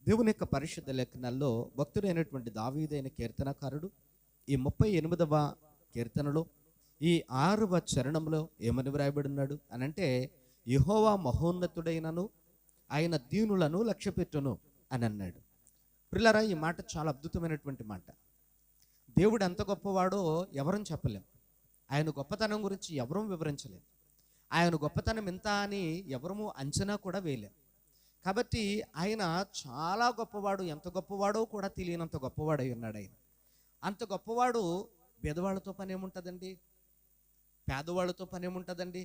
దేవుని యొక్క పరిశుద్ధ లేఖనాల్లో భక్తుడైనటువంటి దావీదైన కీర్తనకారుడు ఈ 38వ కీర్తనలో ఈ 6వ చరణంలో ఏమని వ్రాయబడి ఉన్నాడు అని అంటే, యెహోవా మహోన్నతుడైనను ఆయన దీనులను లక్ష్యపెట్టును అని అన్నాడు. ప్రియులారా, ఈ మాట చాలా అద్భుతమైనటువంటి మాట. దేవుడు ఎంత గొప్పవాడో ఎవరూ చెప్పలేం. ఆయన గొప్పతనం గురించి ఎవరూ వివరించలేం. ఆయన గొప్పతనం ఎంత అని ఎవరూ అంచనా కూడా వేయలేం. కాబట్టి ఆయన చాలా గొప్పవాడు. ఎంత గొప్పవాడో కూడా తెలియనంత గొప్పవాడై ఉన్నాడు ఆయన. అంత గొప్పవాడు. పేదవాళ్ళతో పని ఏముంటుందండి? పేదవాళ్ళతో పని ఏముంటుందండి?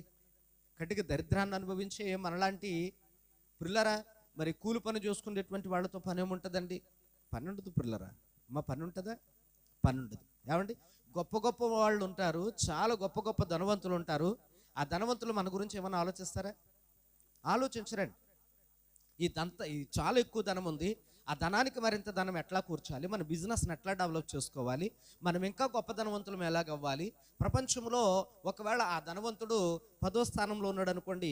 కటిక దరిద్రాన్ని అనుభవించే మనలాంటి ప్రిల్లరా, మరి కూలి పని చూసుకునేటువంటి వాళ్ళతో పని ఏముంటుందండి? పని ఉండదు ప్రిల్లరా. మా పని ఉంటుందా? పని ఉండదు. ఏమండి, గొప్ప గొప్ప వాళ్ళు ఉంటారు, చాలా గొప్ప గొప్ప ధనవంతులు ఉంటారు. ఆ ధనవంతులు మన గురించి ఏమైనా ఆలోచిస్తారా? ఆలోచించరండి. ఈ చాలా ఎక్కువ ధనం ఉంది, ఆ ధనానికి మరింత ధనం ఎట్లా కూర్చాలి, మన బిజినెస్ని ఎట్లా డెవలప్ చేసుకోవాలి, మనం ఇంకా గొప్ప ధనవంతులం ఎలాగవ్వాలి, ప్రపంచంలో ఒకవేళ ఆ ధనవంతుడు 10వ స్థానంలో ఉన్నాడు అనుకోండి,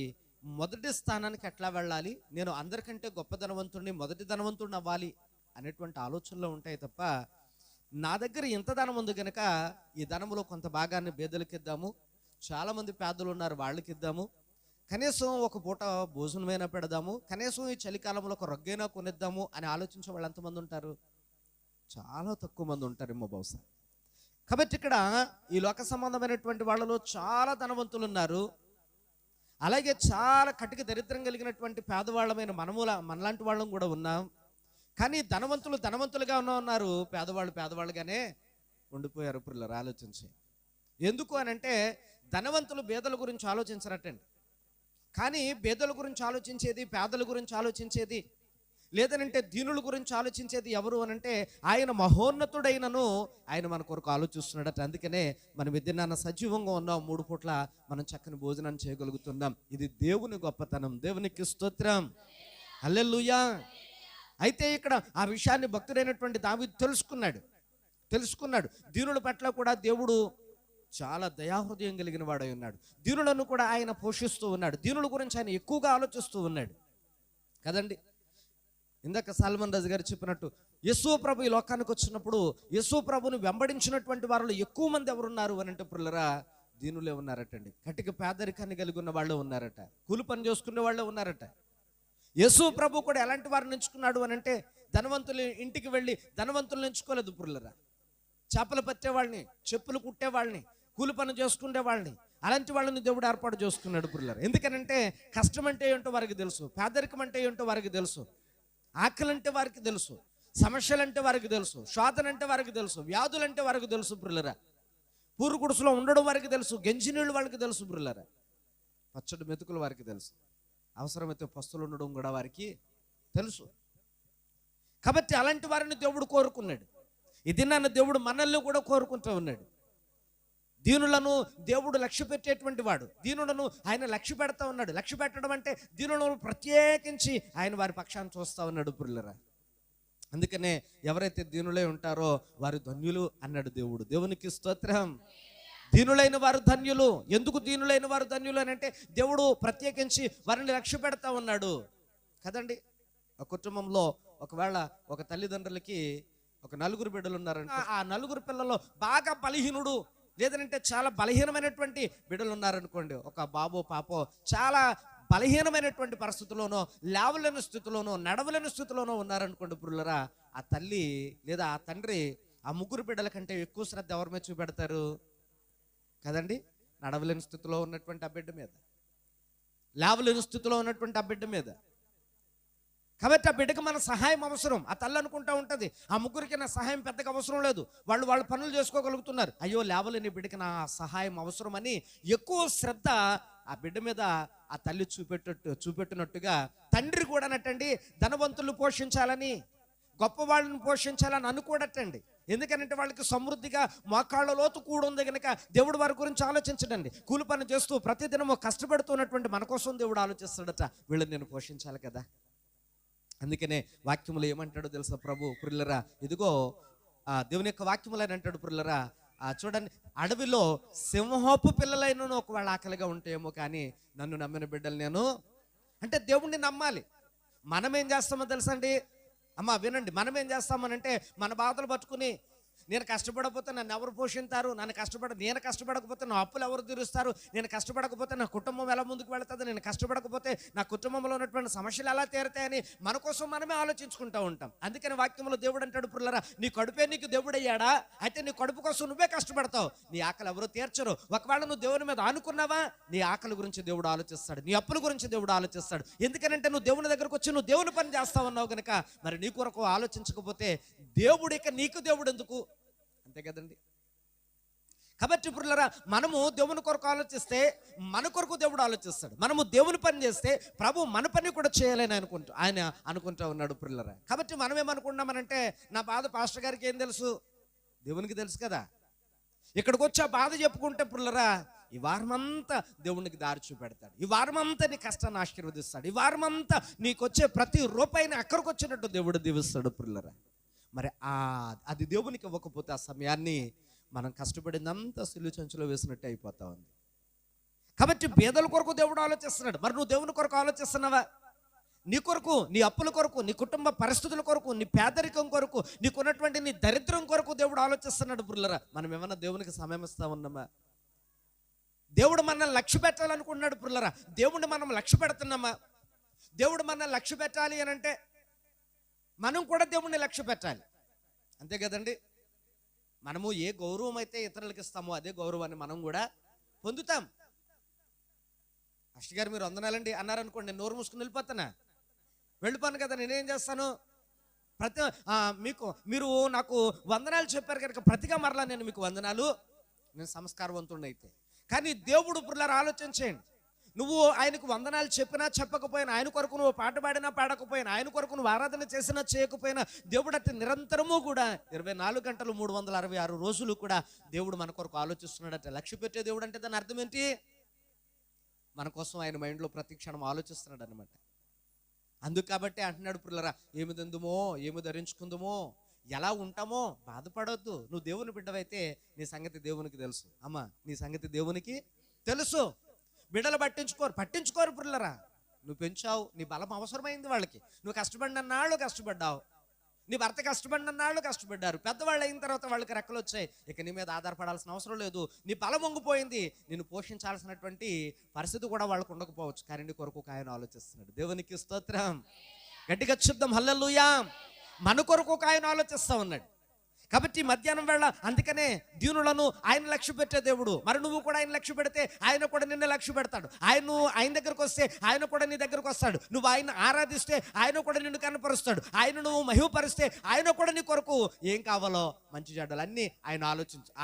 మొదటి స్థానానికి ఎట్లా వెళ్ళాలి, నేను అందరికంటే గొప్ప ధనవంతుడిని, మొదటి ధనవంతుడిని అవ్వాలి అనేటువంటి ఆలోచనలో ఉంటాయి తప్ప, నా దగ్గర ఇంత ధనం ఉంది కనుక ఈ ధనములో కొంత భాగాన్ని పేదలకు ఇద్దాము, చాలామంది పేదలు ఉన్నారు వాళ్ళకి ఇద్దాము, కనీసం ఒక పూట భోజనమైనా పెడదాము, కనీసం ఈ చలికాలంలో ఒక రొగ్గైనా కొనిద్దాము అని ఆలోచించే వాళ్ళు ఎంతమంది ఉంటారు? చాలా తక్కువ మంది ఉంటారేమో బహుశా. కాబట్టి ఇక్కడ ఈ లోక సంబంధమైనటువంటి వాళ్ళలో చాలా ధనవంతులు ఉన్నారు, అలాగే చాలా కటిక దరిద్రం కలిగినటువంటి పేదవాళ్ళమైన మనలాంటి వాళ్ళం కూడా ఉన్నాం. కానీ ధనవంతులు ధనవంతులుగా ఉన్నారు, పేదవాళ్ళు పేదవాళ్ళుగానే ఉండిపోయారు. పిల్లలు ఆలోచించి ఎందుకు అని అంటే, ధనవంతులు పేదల గురించి ఆలోచించరటండి. కానీ పేదల గురించి ఆలోచించేది, పేదల గురించి ఆలోచించేది, లేదనంటే దీనుల గురించి ఆలోచించేది ఎవరు అనంటే ఆయన మహోన్నతుడైనను ఆయన మన కొరకు ఆలోచిస్తున్నాడట. అందుకనే మనం విద్యనాన్న సజీవంగా ఉన్నాం, 3 పూట్ల మనం చక్కని భోజనాన్ని చేయగలుగుతున్నాం. ఇది దేవుని గొప్పతనం. దేవునికి స్తోత్రం, హల్లెలూయా. అయితే ఇక్కడ ఆ విషయాన్ని భక్తుడైనటువంటి దావీదు తెలుసుకున్నాడు. దీనుల పట్ల కూడా దేవుడు చాలా దయాహృదయం కలిగిన వాడై ఉన్నాడు. దీనులను కూడా ఆయన పోషిస్తూ ఉన్నాడు. దీనుల గురించి ఆయన ఎక్కువగా ఆలోచిస్తూ ఉన్నాడు కదండి. ఇందాక సల్మాన్ రాజు గారు చెప్పినట్టు, యేసు ప్రభు ఈ లోకానికి వచ్చినప్పుడు యేసు ప్రభుని వెంబడించినటువంటి వారిలో ఎక్కువ మంది ఎవరున్నారు అని అంటే పిల్లరా, దీనులే ఉన్నారటండి. కటిక పేదరికాన్ని కలిగి ఉన్న వాళ్ళు ఉన్నారట, కూలి పని చేసుకునే వాళ్ళే ఉన్నారట. యేసు ప్రభు కూడా ఎలాంటి వారిని ఎంచుకున్నాడు అని అంటే, ధనవంతులు ఇంటికి వెళ్ళి ధనవంతులను ఎంచుకోలేదు పుల్లరా. చేపలు పట్టేవాళ్ళని, చెప్పులు కుట్టేవాళ్ళని, కూలి పని చేసుకునే వాళ్ళని, అలాంటి వాళ్ళని దేవుడు ఏర్పాటు చేసుకున్నాడు పుల్లరా. ఎందుకనంటే కష్టం అంటే ఏంటో వారికి తెలుసు, పేదరికం అంటే ఏంటో వారికి తెలుసు, ఆకలి అంటే వారికి తెలుసు, సమస్యలు అంటే వారికి తెలుసు, శోధన అంటే వారికి తెలుసు, వ్యాధులు అంటే వారికి తెలుసు పుల్లరా. పూరు గుడుసులో ఉండడం వారికి తెలుసు, గంజినీళ్ళు వారికి తెలుసు పుల్లరా. పచ్చడి మెతుకులు వారికి తెలుసు, అవసరమైతే పస్తులు ఉండడం కూడా వారికి తెలుసు. కాబట్టి అలాంటి వారిని దేవుడు కోరుకున్నాడు. ఇది నన్ను దేవుడు మనల్ని కూడా కోరుకుంటూ ఉన్నాడు. దీనులను దేవుడు లక్ష్య పెట్టేటువంటి వాడు. దీనులను ఆయన లక్ష్య పెడతా ఉన్నాడు. లక్ష్య పెట్టడం అంటే దీనులను ప్రత్యేకించి ఆయన వారి పక్షాన్ని చూస్తూ ఉన్నాడు పుల్లరా. అందుకనే ఎవరైతే దీనులై ఉంటారో వారు ధన్యులు అన్నాడు దేవుడు. దేవునికి స్తోత్రం. దీనులైన వారు ధన్యులు. ఎందుకు దీనులైన వారు ధన్యులు అని అంటే, దేవుడు ప్రత్యేకించి వారిని లక్ష్య పెడతా ఉన్నాడు కదండి. ఒక కుటుంబంలో ఒకవేళ ఒక తల్లిదండ్రులకి ఒక 4 బిడ్డలు ఉన్నారంటే, ఆ 4 పిల్లల్లో బాగా బలహీనుడు, లేదంటే చాలా బలహీనమైనటువంటి బిడ్డలు ఉన్నారనుకోండి, ఒక బాబో పాపో చాలా బలహీనమైనటువంటి పరిస్థితుల్లోనో, లేవలేని స్థితిలోనో, నడవలేని స్థితిలోనో ఉన్నారనుకోండి పుల్లరా, ఆ తల్లి లేదా ఆ తండ్రి ఆ 3 బిడ్డల కంటే ఎక్కువ శ్రద్ధ ఎవరి మీద చూపెడతారు కదండి? నడవలేని స్థితిలో ఉన్నటువంటి ఆ బిడ్డ మీద, లేవలేని స్థితిలో ఉన్నటువంటి ఆ బిడ్డ మీద. కాబట్టి ఆ బిడ్డకి మన సహాయం అవసరం. ఆ తల్లి అనుకుంటా ఉంటుంది, ఆ 3కి నా సహాయం పెద్దగా అవసరం లేదు, వాళ్ళ పనులు చేసుకోగలుగుతున్నారు, అయ్యో లేవలేని బిడ్డకి నా సహాయం అవసరం అని ఎక్కువ శ్రద్ధ ఆ బిడ్డ మీద ఆ తల్లి చూపెట్టినట్టుగా తండ్రి కూడా నట్టండి ధనవంతులు పోషించాలని, గొప్ప వాళ్ళని పోషించాలని అనుకోడటండి. ఎందుకనంటే వాళ్ళకి సమృద్ధిగా మోకాళ్ళ లోతు కూడా ఉంది కనుక దేవుడు వారి గురించి ఆలోచించడండి. కూలి పని చేస్తూ ప్రతిదినము కష్టపడుతున్నటువంటి మన కోసం దేవుడు ఆలోచిస్తాడట, వీళ్ళని నేను పోషించాలి కదా. అందుకనే వాక్యములు ఏమంటాడో తెలుసా ప్రభు? పుల్లరా, ఇదిగో దేవుని యొక్క వాక్యములు అని అంటాడు పుల్లరా, చూడండి, అడవిలో సింహపు పిల్లలైన ఒకవేళ ఆకలిగా ఉంటాయేమో, కానీ నన్ను నమ్మిన బిడ్డలు నేను అంటే దేవుణ్ణి నమ్మాలి. మనం ఏం చేస్తామో తెలుసండి, అమ్మ వినండి, మనం ఏం చేస్తామనంటే మన బాధలు పట్టుకుని నేను కష్టపడకపోతే నన్ను ఎవరు పోషింటారు, నేను కష్టపడకపోతే నా అప్పులు ఎవరు తీరుస్తారు, నేను కష్టపడకపోతే నా కుటుంబం ఎలా ముందుకు వెళుతుంది, నేను కష్టపడకపోతే నా కుటుంబంలో ఉన్నటువంటి సమస్యలు ఎలా తీరుతాయని మన కోసం మనమే ఆలోచించుకుంటూ ఉంటాం. అందుకని వాక్యంలో దేవుడు అంటాడు, పుల్లరా నీ కడుపే నీకు దేవుడు అయ్యాడా, అయితే నీ కడుపు కోసం నువ్వే కష్టపడతావు, నీ ఆకలి ఎవరో తీర్చరు. ఒకవేళ నువ్వు దేవుని మీద ఆనుకున్నావా, నీ ఆకలి గురించి దేవుడు ఆలోచిస్తాడు, నీ అప్పుల గురించి దేవుడు ఆలోచిస్తాడు. ఎందుకంటే నువ్వు దేవుని దగ్గరకు వచ్చి నువ్వు దేవుని పని చేస్తావు అన్నావు కనుక మరి నీ కొరకు ఆలోచించకపోతే దేవుడు ఇక నీకు దేవుడు ఎందుకు? అంతే కదండి. కాబట్టి పురులారా, మనము దేవుని కొరకు ఆలోచిస్తే మన కొరకు దేవుడు ఆలోచిస్తాడు. మనము దేవుని పని చేస్తే ప్రభు మన పని కూడా చేయాలని ఆయన అనుకుంటూ ఉన్నాడు పురులారా. కాబట్టి మనం ఏమనుకున్నామనంటే, నా బాధ పాస్టర్ గారికి ఏం తెలుసు, దేవునికి తెలుసు కదా. ఇక్కడికి వచ్చి ఆ బాధ చెప్పుకుంటే పురులారా, ఈ వారమంతా దేవునికి దారి చూపెడతాడు, ఈ వారమంతా నీ కష్టాన్ని ఆశీర్వదిస్తాడు, ఈ వారమంతా నీకు వచ్చే ప్రతి రూపాయిని అక్కడికి వచ్చినట్టు దేవుడు దీవిస్తాడు పురులారా. మరి అది దేవునికి ఇవ్వకపోతే ఆ సమయాన్ని మనం కష్టపడిందంతా సిల్లు చెంచులో వేసినట్టు అయిపోతా ఉంది. కాబట్టి పేదల కొరకు దేవుడు ఆలోచిస్తున్నాడు. మరి నువ్వు దేవుని కొరకు ఆలోచిస్తున్నావా? నీ కొరకు, నీ అప్పుల కొరకు, నీ కుటుంబ పరిస్థితుల కొరకు, నీ పేదరికం కొరకు, నీకున్నటువంటి నీ దరిద్రం కొరకు దేవుడు ఆలోచిస్తున్నాడు పురులరా. మనం ఏమన్నా దేవునికి సమయం ఇస్తా ఉన్నామా? దేవుడు మనల్ని లక్ష్య పెట్టాలనుకున్నాడు పురులరా. దేవుడిని మనం లక్ష్య పెడుతున్నామా? దేవుడు మనల్ని లక్ష్య పెట్టాలి అని అంటే మనం కూడా దేవుణ్ణి లక్ష్య పెట్టాలి, అంతే కదండి. మనము ఏ గౌరవం అయితే ఇతరులకు ఇస్తామో అదే గౌరవాన్ని మనం కూడా పొందుతాం. అష్ట గారు మీరు వందనాలండి అన్నారనుకోండి, నేను నోరు మూసుకుని వెళ్ళిపోను కదా. నేనేం చేస్తాను, మీరు నాకు వందనాలు చెప్పారు కనుక ప్రతిగా మరలా నేను మీకు వందనాలు, నేను సంస్కారవంతుడిని అయితే. కానీ దేవుడు పురులారా ఆలోచించేయండి, నువ్వు ఆయనకు వందనాలు చెప్పినా చెప్పకపోయినా, ఆయన కొరకు నువ్వు పాట పాడినా పాడకపోయినా, ఆయన కొరకు నువ్వు ఆరాధన చేసినా చేయకపోయినా, దేవుడు అట్టి నిరంతరము కూడా 24 గంటలు 366 రోజులు కూడా దేవుడు మన కొరకు ఆలోచిస్తున్నాడట. లక్ష్య పెట్టే దేవుడు అంటే దాని అర్థం ఏంటి? మన కోసం ఆయన మైండ్లో ప్రతి క్షణం ఆలోచిస్తున్నాడు అనమాట. అందుకు కాబట్టి అంటున్నాడు పురులరా, ఏమి తిందుమో, ఏమి ధరించుకుందుమో, ఎలా ఉంటామో బాధపడవద్దు. నువ్వు దేవుని బిడ్డవైతే నీ సంగతి దేవునికి తెలుసు. అమ్మ, నీ సంగతి దేవునికి తెలుసు. బిడ్డలు పట్టించుకోరు పురులరా. నువ్వు పెంచావు, నీ బలం అవసరమైంది వాళ్ళకి. నువ్వు కష్టపడినన్నాళ్ళు కష్టపడ్డావు, నీ భర్త కష్టపడినన్నాళ్ళు కష్టపడ్డారు. పెద్దవాళ్ళు అయిన తర్వాత వాళ్ళకి రెక్కలు వచ్చాయి, ఇక నీ మీద ఆధారపడాల్సిన అవసరం లేదు. నీ బలం వంగిపోయింది, నిన్ను పోషించాల్సినటువంటి పరిస్థితి కూడా వాళ్ళకు ఉండకపోవచ్చు. కానీ నీ కొరకు ఆయన ఆలోచిస్తున్నాడు. దేవునికి స్తోత్రం. గట్టిగా చెప్దాం హల్లెలూయా. మన కొరకు ఆయన ఆలోచిస్తూ ఉన్నాడు. కాబట్టి మధ్యాహ్నం వేళ అందుకనే దీనులను ఆయన లక్ష్య పెట్టే దేవుడు. మరి నువ్వు కూడా ఆయన లక్ష్య పెడితే ఆయన కూడా నిన్ను లక్ష్య పెడతాడు. ఆయన దగ్గరకు వస్తే ఆయన కూడా నీ దగ్గరకు వస్తాడు. నువ్వు ఆయన ఆరాధిస్తే ఆయన కూడా నిన్ను కనపరుస్తాడు. ఆయన నువ్వు మహిమపరిస్తే ఆయన కూడా నీ కొరకు ఏం కావాలో మంచి చెడ్డలు అన్నీ ఆయన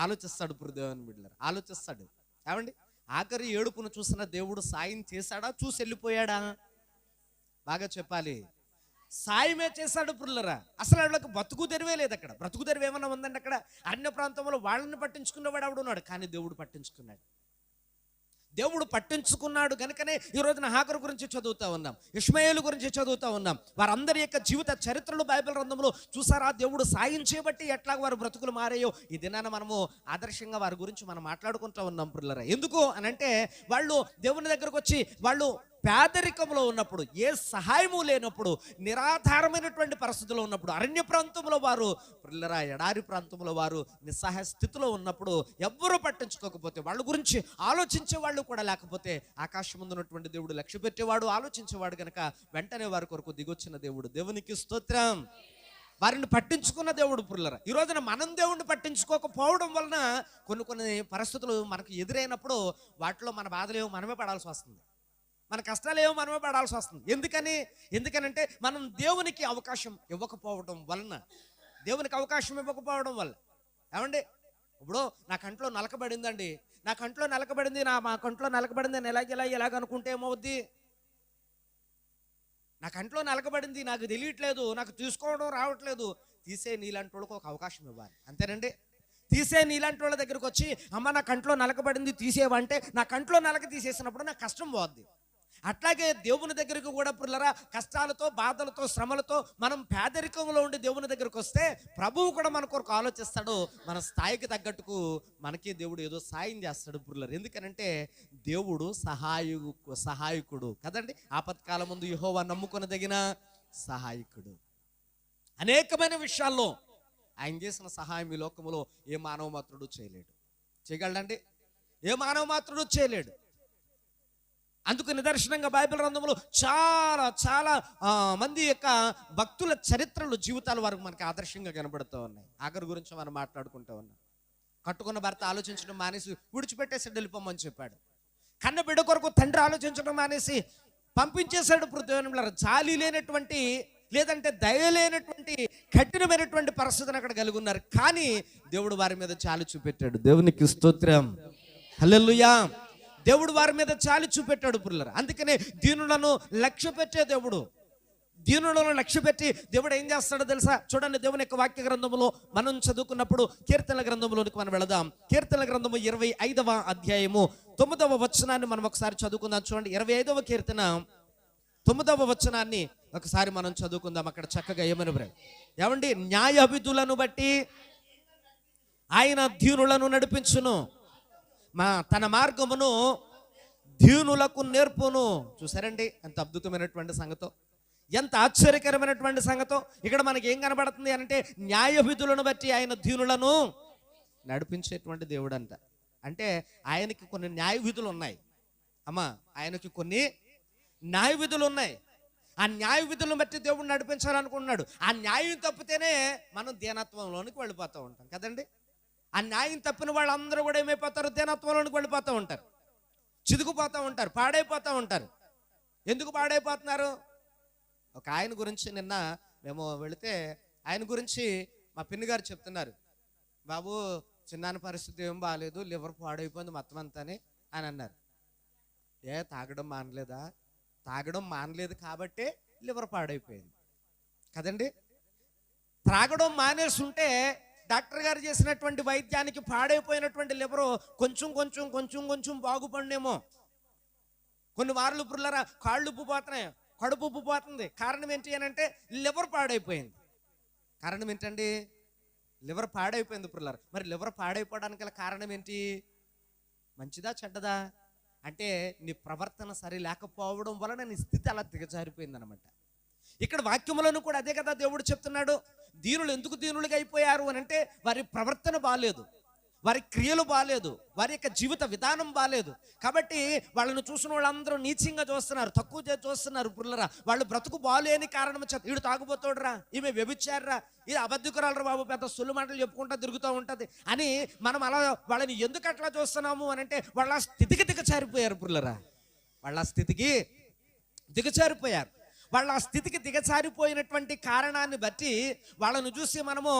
ఆలోచిస్తాడు. దేవుని బిడ్డలారా, ఆలోచిస్తాడు. ఏమండి, ఆఖరి ఏడుపును చూసిన దేవుడు సాయం చేశాడా, చూసి వెళ్ళిపోయాడా? బాగా చెప్పాలి. సాయమే చేశాడు పురులరా. అసలు వాళ్ళకి బతుకు తెరివే లేదు. అక్కడ బ్రతుకు తెరివి ఏమన్నా ఉందండి? అక్కడ అన్య ప్రాంతంలో వాళ్ళని పట్టించుకున్నవాడు ఆవిడున్నాడు, కానీ దేవుడు పట్టించుకున్నాడు. దేవుడు పట్టించుకున్నాడు కనుకనే ఈ రోజున హాగరు గురించి చదువుతూ ఉన్నాం, ఇష్మాయేలు గురించి చదువుతూ ఉన్నాం. వారందరి యొక్క జీవిత చరిత్రలు బైబిల్ గ్రంథంలో చూసారా? దేవుడు సాయం చేయబట్టి ఎట్లా వారు బ్రతుకులు మారాయో ఈ దినాన మనము ఆదర్శంగా వారి గురించి మనం మాట్లాడుకుంటూ ఉన్నాం పురులరా. ఎందుకు అనంటే, వాళ్ళు దేవుని దగ్గరకు వచ్చి వాళ్ళు పేదరికంలో ఉన్నప్పుడు, ఏ సహాయము లేనప్పుడు, నిరాధారమైనటువంటి పరిస్థితుల్లో ఉన్నప్పుడు, అరణ్య ప్రాంతంలో వారు పిల్లరా, ఎడారి ప్రాంతంలో వారు నిస్సహాయ స్థితిలో ఉన్నప్పుడు ఎవ్వరూ పట్టించుకోకపోతే, వాళ్ళ గురించి ఆలోచించే వాళ్ళు కూడా లేకపోతే, ఆకాశం ముందు ఉన్నటువంటి దేవుడు లక్ష్య పెట్టేవాడు, ఆలోచించేవాడు కనుక వెంటనే వారి కొరకు దిగొచ్చిన దేవుడు. దేవునికి స్తోత్రం. వారిని పట్టించుకున్న దేవుడు పురులరా. ఈ రోజున మనం దేవుడిని పట్టించుకోకపోవడం వలన కొన్ని పరిస్థితులు మనకు ఎదురైనప్పుడు వాటిలో మన బాధలేవో మనమే పడాల్సి వస్తుంది, మన కష్టాలు ఏమో మనమే పడాల్సి వస్తుంది. ఎందుకనంటే మనం దేవునికి అవకాశం ఇవ్వకపోవడం వలన, దేవునికి అవకాశం ఇవ్వకపోవడం వల్ల. ఏమండి, ఇప్పుడు నా కంట్లో నలకబడిందండి, మా కంట్లో నలకబడింది అని ఎలాగనుకుంటే ఏమవుద్ది? నా కంట్లో నలకబడింది, నాకు తెలియట్లేదు, నాకు తీసుకోవడం రావట్లేదు. తీసే నీలాంటి వాళ్ళకి ఒక అవకాశం ఇవ్వాలి, అంతేనండి. తీసే నీలాంటి వాళ్ళ దగ్గరకు వచ్చి, అమ్మ నా కంట్లో నలకబడింది తీసేవంటే, నా కంట్లో నలక తీసేసినప్పుడు నాకు కష్టం పోద్ది. అట్లాగే దేవుని దగ్గరకు కూడా పుల్లరా, కష్టాలతో, బాధలతో, శ్రమలతో మనం పేదరికంలో ఉండి దేవుని దగ్గరకు వస్తే ప్రభువు కూడా మన కొరకు ఆలోచిస్తాడు. మన స్థాయికి తగ్గట్టుకు మనకి దేవుడు ఏదో సాయం చేస్తాడు పుల్లరు. ఎందుకనంటే దేవుడు సహాయకుడు కదండి. ఆపత్కాలం ముందు యెహోవా నమ్ముకొనదగిన సహాయకుడు. అనేకమైన విషయాల్లో ఆయన చేసిన సహాయం ఈ లోకములో ఏ మానవ మాత్రుడు చేయలేడు. చేయగలడండి? ఏ మానవ మాత్రుడు చేయలేడు. అందుకు నిదర్శనంగా బైబిల్ గ్రంథంలో చాలా చాలా మంది యొక్క భక్తుల చరిత్రలు, జీవితాలు వారికి మనకి ఆదర్శంగా కనబడుతూ ఉన్నాయి. ఆఖరి గురించి మనం మాట్లాడుకుంటూ ఉన్నాం. కట్టుకున్న భర్త ఆలోచించడం మానేసి విడిచిపెట్టేసి వెళ్ళిపోమని చెప్పాడు. కన్న బిడ్డ కొరకు తండ్రి ఆలోచించడం మానేసి పంపించేశాడు. పృథ్వీల జాలి లేనటువంటి, లేదంటే దయ లేనటువంటి కఠినమైనటువంటి పరిస్థితిని అక్కడ కలిగి ఉన్నారు. కానీ దేవుడు వారి మీద చాలి చూపెట్టాడు. దేవునికి స్తోత్రం, హల్లెలూయా. దేవుడు వారి మీద చాలి చూపెట్టాడు పుల్లరు. అందుకనే దీనులను లక్ష్య పెట్టే దేవుడు, దీనులను లక్ష్య పెట్టి దేవుడు ఏం చేస్తాడో తెలుసా? చూడండి, దేవుని యొక్క వాక్య గ్రంథంలో మనం చదువుకున్నప్పుడు కీర్తనల గ్రంథంలోనికి మనం వెళదాం. కీర్తనల గ్రంథము 25వ అధ్యాయము 9వ వచనాన్ని మనం ఒకసారి చదువుకుందాం. చూడండి, 25వ కీర్తన 9వ వచనాన్ని ఒకసారి మనం చదువుకుందాం. అక్కడ చక్కగా ఏమని ఏమండి, న్యాయ విధులను బట్టి ఆయన దీనులను నడిపించును, తన మార్గమును దీనులకు నేర్పును. చూసారండి ఎంత అద్భుతమైనటువంటి సంగతో, ఎంత ఆశ్చర్యకరమైనటువంటి సంగతో. ఇక్కడ మనకి ఏం కనబడుతుంది అంటే, న్యాయ విధులను బట్టి ఆయన దీనులను నడిపించేటువంటి దేవుడు అంట. అంటే ఆయనకి కొన్ని న్యాయ విధులు ఉన్నాయి అమ్మా, ఆయనకి కొన్ని న్యాయ విధులు ఉన్నాయి. ఆ న్యాయ విధులను బట్టి దేవుడు నడిపించాలనుకున్నాడు. ఆ న్యాయం తప్పితేనే మనం దీనత్వంలోనికి వెళ్ళిపోతూ ఉంటాం కదండి. ఆ న్యాయం తప్పిన వాళ్ళందరూ కూడా ఏమైపోతారు? దీనత్వంలోనికి వెళ్ళిపోతూ ఉంటారు, చిదుకుపోతూ ఉంటారు, పాడైపోతూ ఉంటారు. ఎందుకు పాడైపోతున్నారు? ఒక ఆయన గురించి నిన్న మేము వెళితే ఆయన గురించి మా పిన్ని గారు చెప్తున్నారు. బాబు, చిన్నాని పరిస్థితి ఏం బాగాలేదు, లివర్ పాడైపోయింది మొత్తం అంతానే అని అన్నారు. తాగడం మానలేదా? తాగడం మానలేదు కాబట్టే లివర్ పాడైపోయింది కదండి. త్రాగడం మానేసి ఉంటే డాక్టర్ గారు చేసినటువంటి వైద్యానికి పాడైపోయినటువంటి లివరు కొంచెం కొంచెం కొంచెం కొంచెం బాగుపడినేమో. కొన్ని వారాలు పుల్లరా కాళ్ళు ఉప్పు పోతున్నాయి, కడుపు ఉప్పు పోతుంది. కారణం ఏంటి అని అంటే లివర్ పాడైపోయింది. కారణం ఏంటండి? లివర్ పాడైపోయింది పుల్లరా. మరి లివర్ పాడైపోవడానికి గల కారణం ఏంటి? మంచిదా చెడ్డదా? అంటే నీ ప్రవర్తన సరి లేకపోవడం వలన నీ స్థితి అలా దిగజారిపోయింది అనమాట. ఇక్కడ వాక్యములను కూడా అదే కదా దేవుడు చెప్తున్నాడు. దీనులు ఎందుకు దీనులుగా అయిపోయారు అని అంటే వారి ప్రవర్తన బాలేదు, వారి క్రియలు బాలేదు, వారి యొక్క జీవిత విధానం బాలేదు. కాబట్టి వాళ్ళను చూసిన వాళ్ళందరూ నీచంగా చూస్తున్నారు, తక్కువ చేసి చూస్తున్నారు పుల్లరా. వాళ్ళు బ్రతుకు బాలేని కారణం చేత, వీడు తాగుబోతాడురా, ఈమె వ్యభిచారురా, ఇది అబద్ధికురాలరా బాబు, పెద్ద సొల్లు మాటలు చెప్పుకుంటా తిరుగుతూ ఉంటుంది అని మనం అలా వాళ్ళని ఎందుకు అట్లా చూస్తున్నాము అని అంటే వాళ్ళ స్థితికి దిగజారిపోయారు పుల్లరా. వాళ్ళ స్థితికి దిగజారిపోయారు. వాళ్ళ స్థితికి దిగజారిపోయినటువంటి కారణాన్ని బట్టి వాళ్ళను చూసి మనము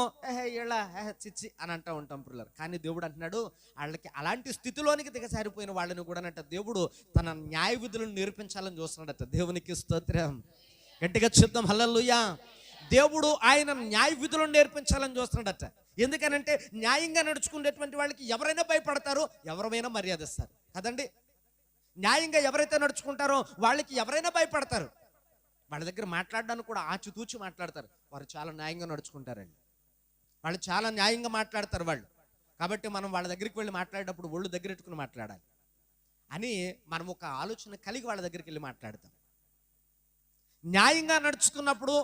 ఇలా చిచ్చి అని అంటూ ఉంటాం పుల్లరు. కానీ దేవుడు అంటున్నాడు, వాళ్ళకి అలాంటి స్థితిలోనికి దిగజారిపోయిన వాళ్ళని కూడా అంట దేవుడు తన న్యాయ విధులను నేర్పించాలని చూస్తున్నాడట. దేవునికి స్తోత్రం, గట్టిగా చెప్తాం హల్లెలూయా. దేవుడు ఆయన న్యాయ విధులను నేర్పించాలని చూస్తున్నాడట. ఎందుకనంటే న్యాయంగా నడుచుకునేటువంటి వాళ్ళకి ఎవరైనా భయపడతారు, ఎవరైనా మర్యాద ఇస్తారు కదండి. న్యాయంగా ఎవరైతే నడుచుకుంటారో వాళ్ళకి ఎవరైనా భయపడతారు. వాళ్ళ దగ్గర మాట్లాడడానికి కూడా ఆచితూచి మాట్లాడతారు. వారు చాలా న్యాయంగా నడుచుకుంటారండి, వాళ్ళు చాలా న్యాయంగా మాట్లాడతారు వాళ్ళు. కాబట్టి మనం వాళ్ళ దగ్గరికి వెళ్ళి మాట్లాడేటప్పుడు ఒళ్ళు దగ్గర పెట్టుకుని మాట్లాడాలి అని మనం ఒక ఆలోచన కలిగి వాళ్ళ దగ్గరికి వెళ్ళి మాట్లాడతాం. న్యాయంగా నడుచుకున్నప్పుడు,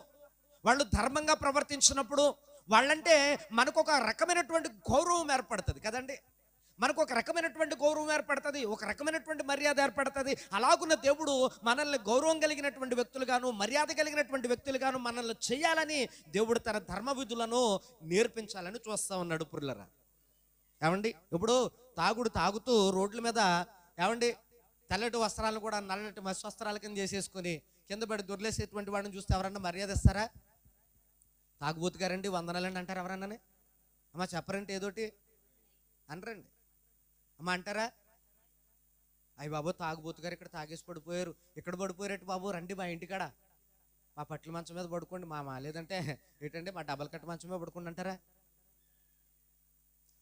వాళ్ళు ధర్మంగా ప్రవర్తించినప్పుడు వాళ్ళంటే మనకు ఒక రకమైనటువంటి గౌరవం ఏర్పడుతుంది కదండి. మనకు ఒక రకమైనటువంటి గౌరవం ఏర్పడుతుంది, ఒక రకమైనటువంటి మర్యాద ఏర్పడుతుంది. అలాగున్న దేవుడు మనల్ని గౌరవం కలిగినటువంటి వ్యక్తులుగాను, మర్యాద కలిగినటువంటి వ్యక్తులుగాను మనల్ని చేయాలని దేవుడు తన ధర్మ విధులను నేర్పించాలని చూస్తూ ఉన్నాడు పుల్లరా. ఏమండి, ఇప్పుడు తాగుతూ రోడ్ల మీద ఏమండి తెల్లటి వస్త్రాలను కూడా నల్లటి మసి వస్త్రాల కింద చేసేసుకొని కింద పడి దొర్లేసేటువంటి వాడిని చూస్తే ఎవరన్నా మర్యాద ఇస్తారా? తాగుబోతు గారండి వందనాలండి అంటారు ఎవరన్నా? అమ్మ చెప్పరంటే ఏదోటి అనరండి. అమ్మ అంటారా? అయ్యి బాబు తాగుబోతు గారు ఇక్కడ తాగేసి పడిపోయారు, ఇక్కడ పడిపోయారట బాబు, రండి మా ఇంటికాడ మా పట్ల మంచం మీద పడుకోండి మామ, లేదంటే ఏంటంటే మా డబల్ కట్ట మంచం మీద పడుకోండి అంటారా?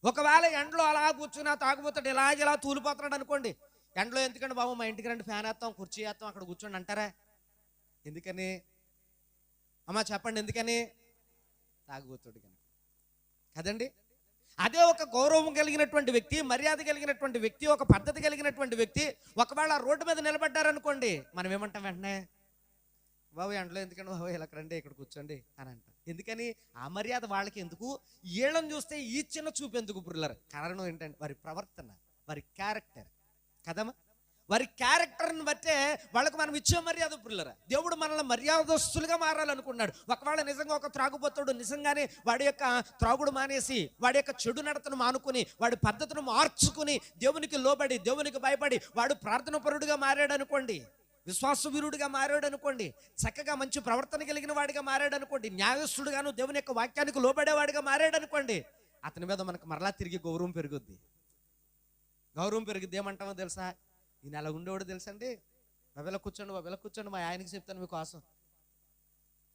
ఒకవేళ ఎండలో అలా కూర్చున్నా తాగుబోతాడు ఇలా తూలిపోతున్నాడు అనుకోండి, ఎండలో ఎందుకంటే బాబు మా ఇంటికి రండి, ఫ్యాన్ వేస్తాం, కుర్చీ వేస్తాం, అక్కడ కూర్చోండి అంటారా? ఎందుకని అమ్మ చెప్పండి, ఎందుకని? తాగుబోతాడు కనుక కదండి. అదే ఒక గౌరవం కలిగినటువంటి వ్యక్తి, మర్యాద కలిగినటువంటి వ్యక్తి, ఒక పద్ధతి కలిగినటువంటి వ్యక్తి ఒకవేళ రోడ్డు మీద నిలబడ్డారనుకోండి, మనం ఏమంటాం వెంటనే? బాబు ఎండలో ఎందుకండి బాబు, ఇలా రండి ఇక్కడ కూర్చోండి అని అంట. ఎందుకని? ఆ మర్యాద వాళ్ళకి ఎందుకు? వీళ్ళని చూస్తే ఈ చిన్న చూపు ఎందుకు బ్రదర్? కారణం ఏంటంటే వారి ప్రవర్తన, వారి క్యారెక్టర్ కదమ్మా. వారి క్యారెక్టర్ని బట్టే వాళ్ళకు మనం ఇచ్చే మర్యాద బ్రదర్. దేవుడు మనల్ని మర్యాదస్తులుగా మారాలనుకున్నాడు. ఒకవేళ నిజంగా ఒక త్రాగుబోతుడు నిజంగానే వాడి యొక్క త్రాగుడు మానేసి వాడి యొక్క చెడు నడతను మానుకుని వాడి పద్ధతును మార్చుకుని దేవునికి లోబడి దేవునికి భయపడి వాడు ప్రార్థన పరుడుగా మారాడు అనుకోండి, విశ్వాసవీరుడిగా మారాడు అనుకోండి, చక్కగా మంచి ప్రవర్తన కలిగిన వాడిగా మారాడు అనుకోండి, న్యాయస్తుడుగాను దేవుని యొక్క వాక్యానికి లోబడేవాడిగా మారాడు అనుకోండి, అతని మీద మనకు మరలా తిరిగి గౌరవం పెరుగుద్ది. గౌరవం పెరిగిద్ది. ఏమంటామో తెలుసా? ఈయన అలా ఉండేవాడు తెలుసండి, బాబెలా కూర్చోండి, బాబెలా కూర్చోండి, మా ఆయనకి చెప్తాను మీకోసం,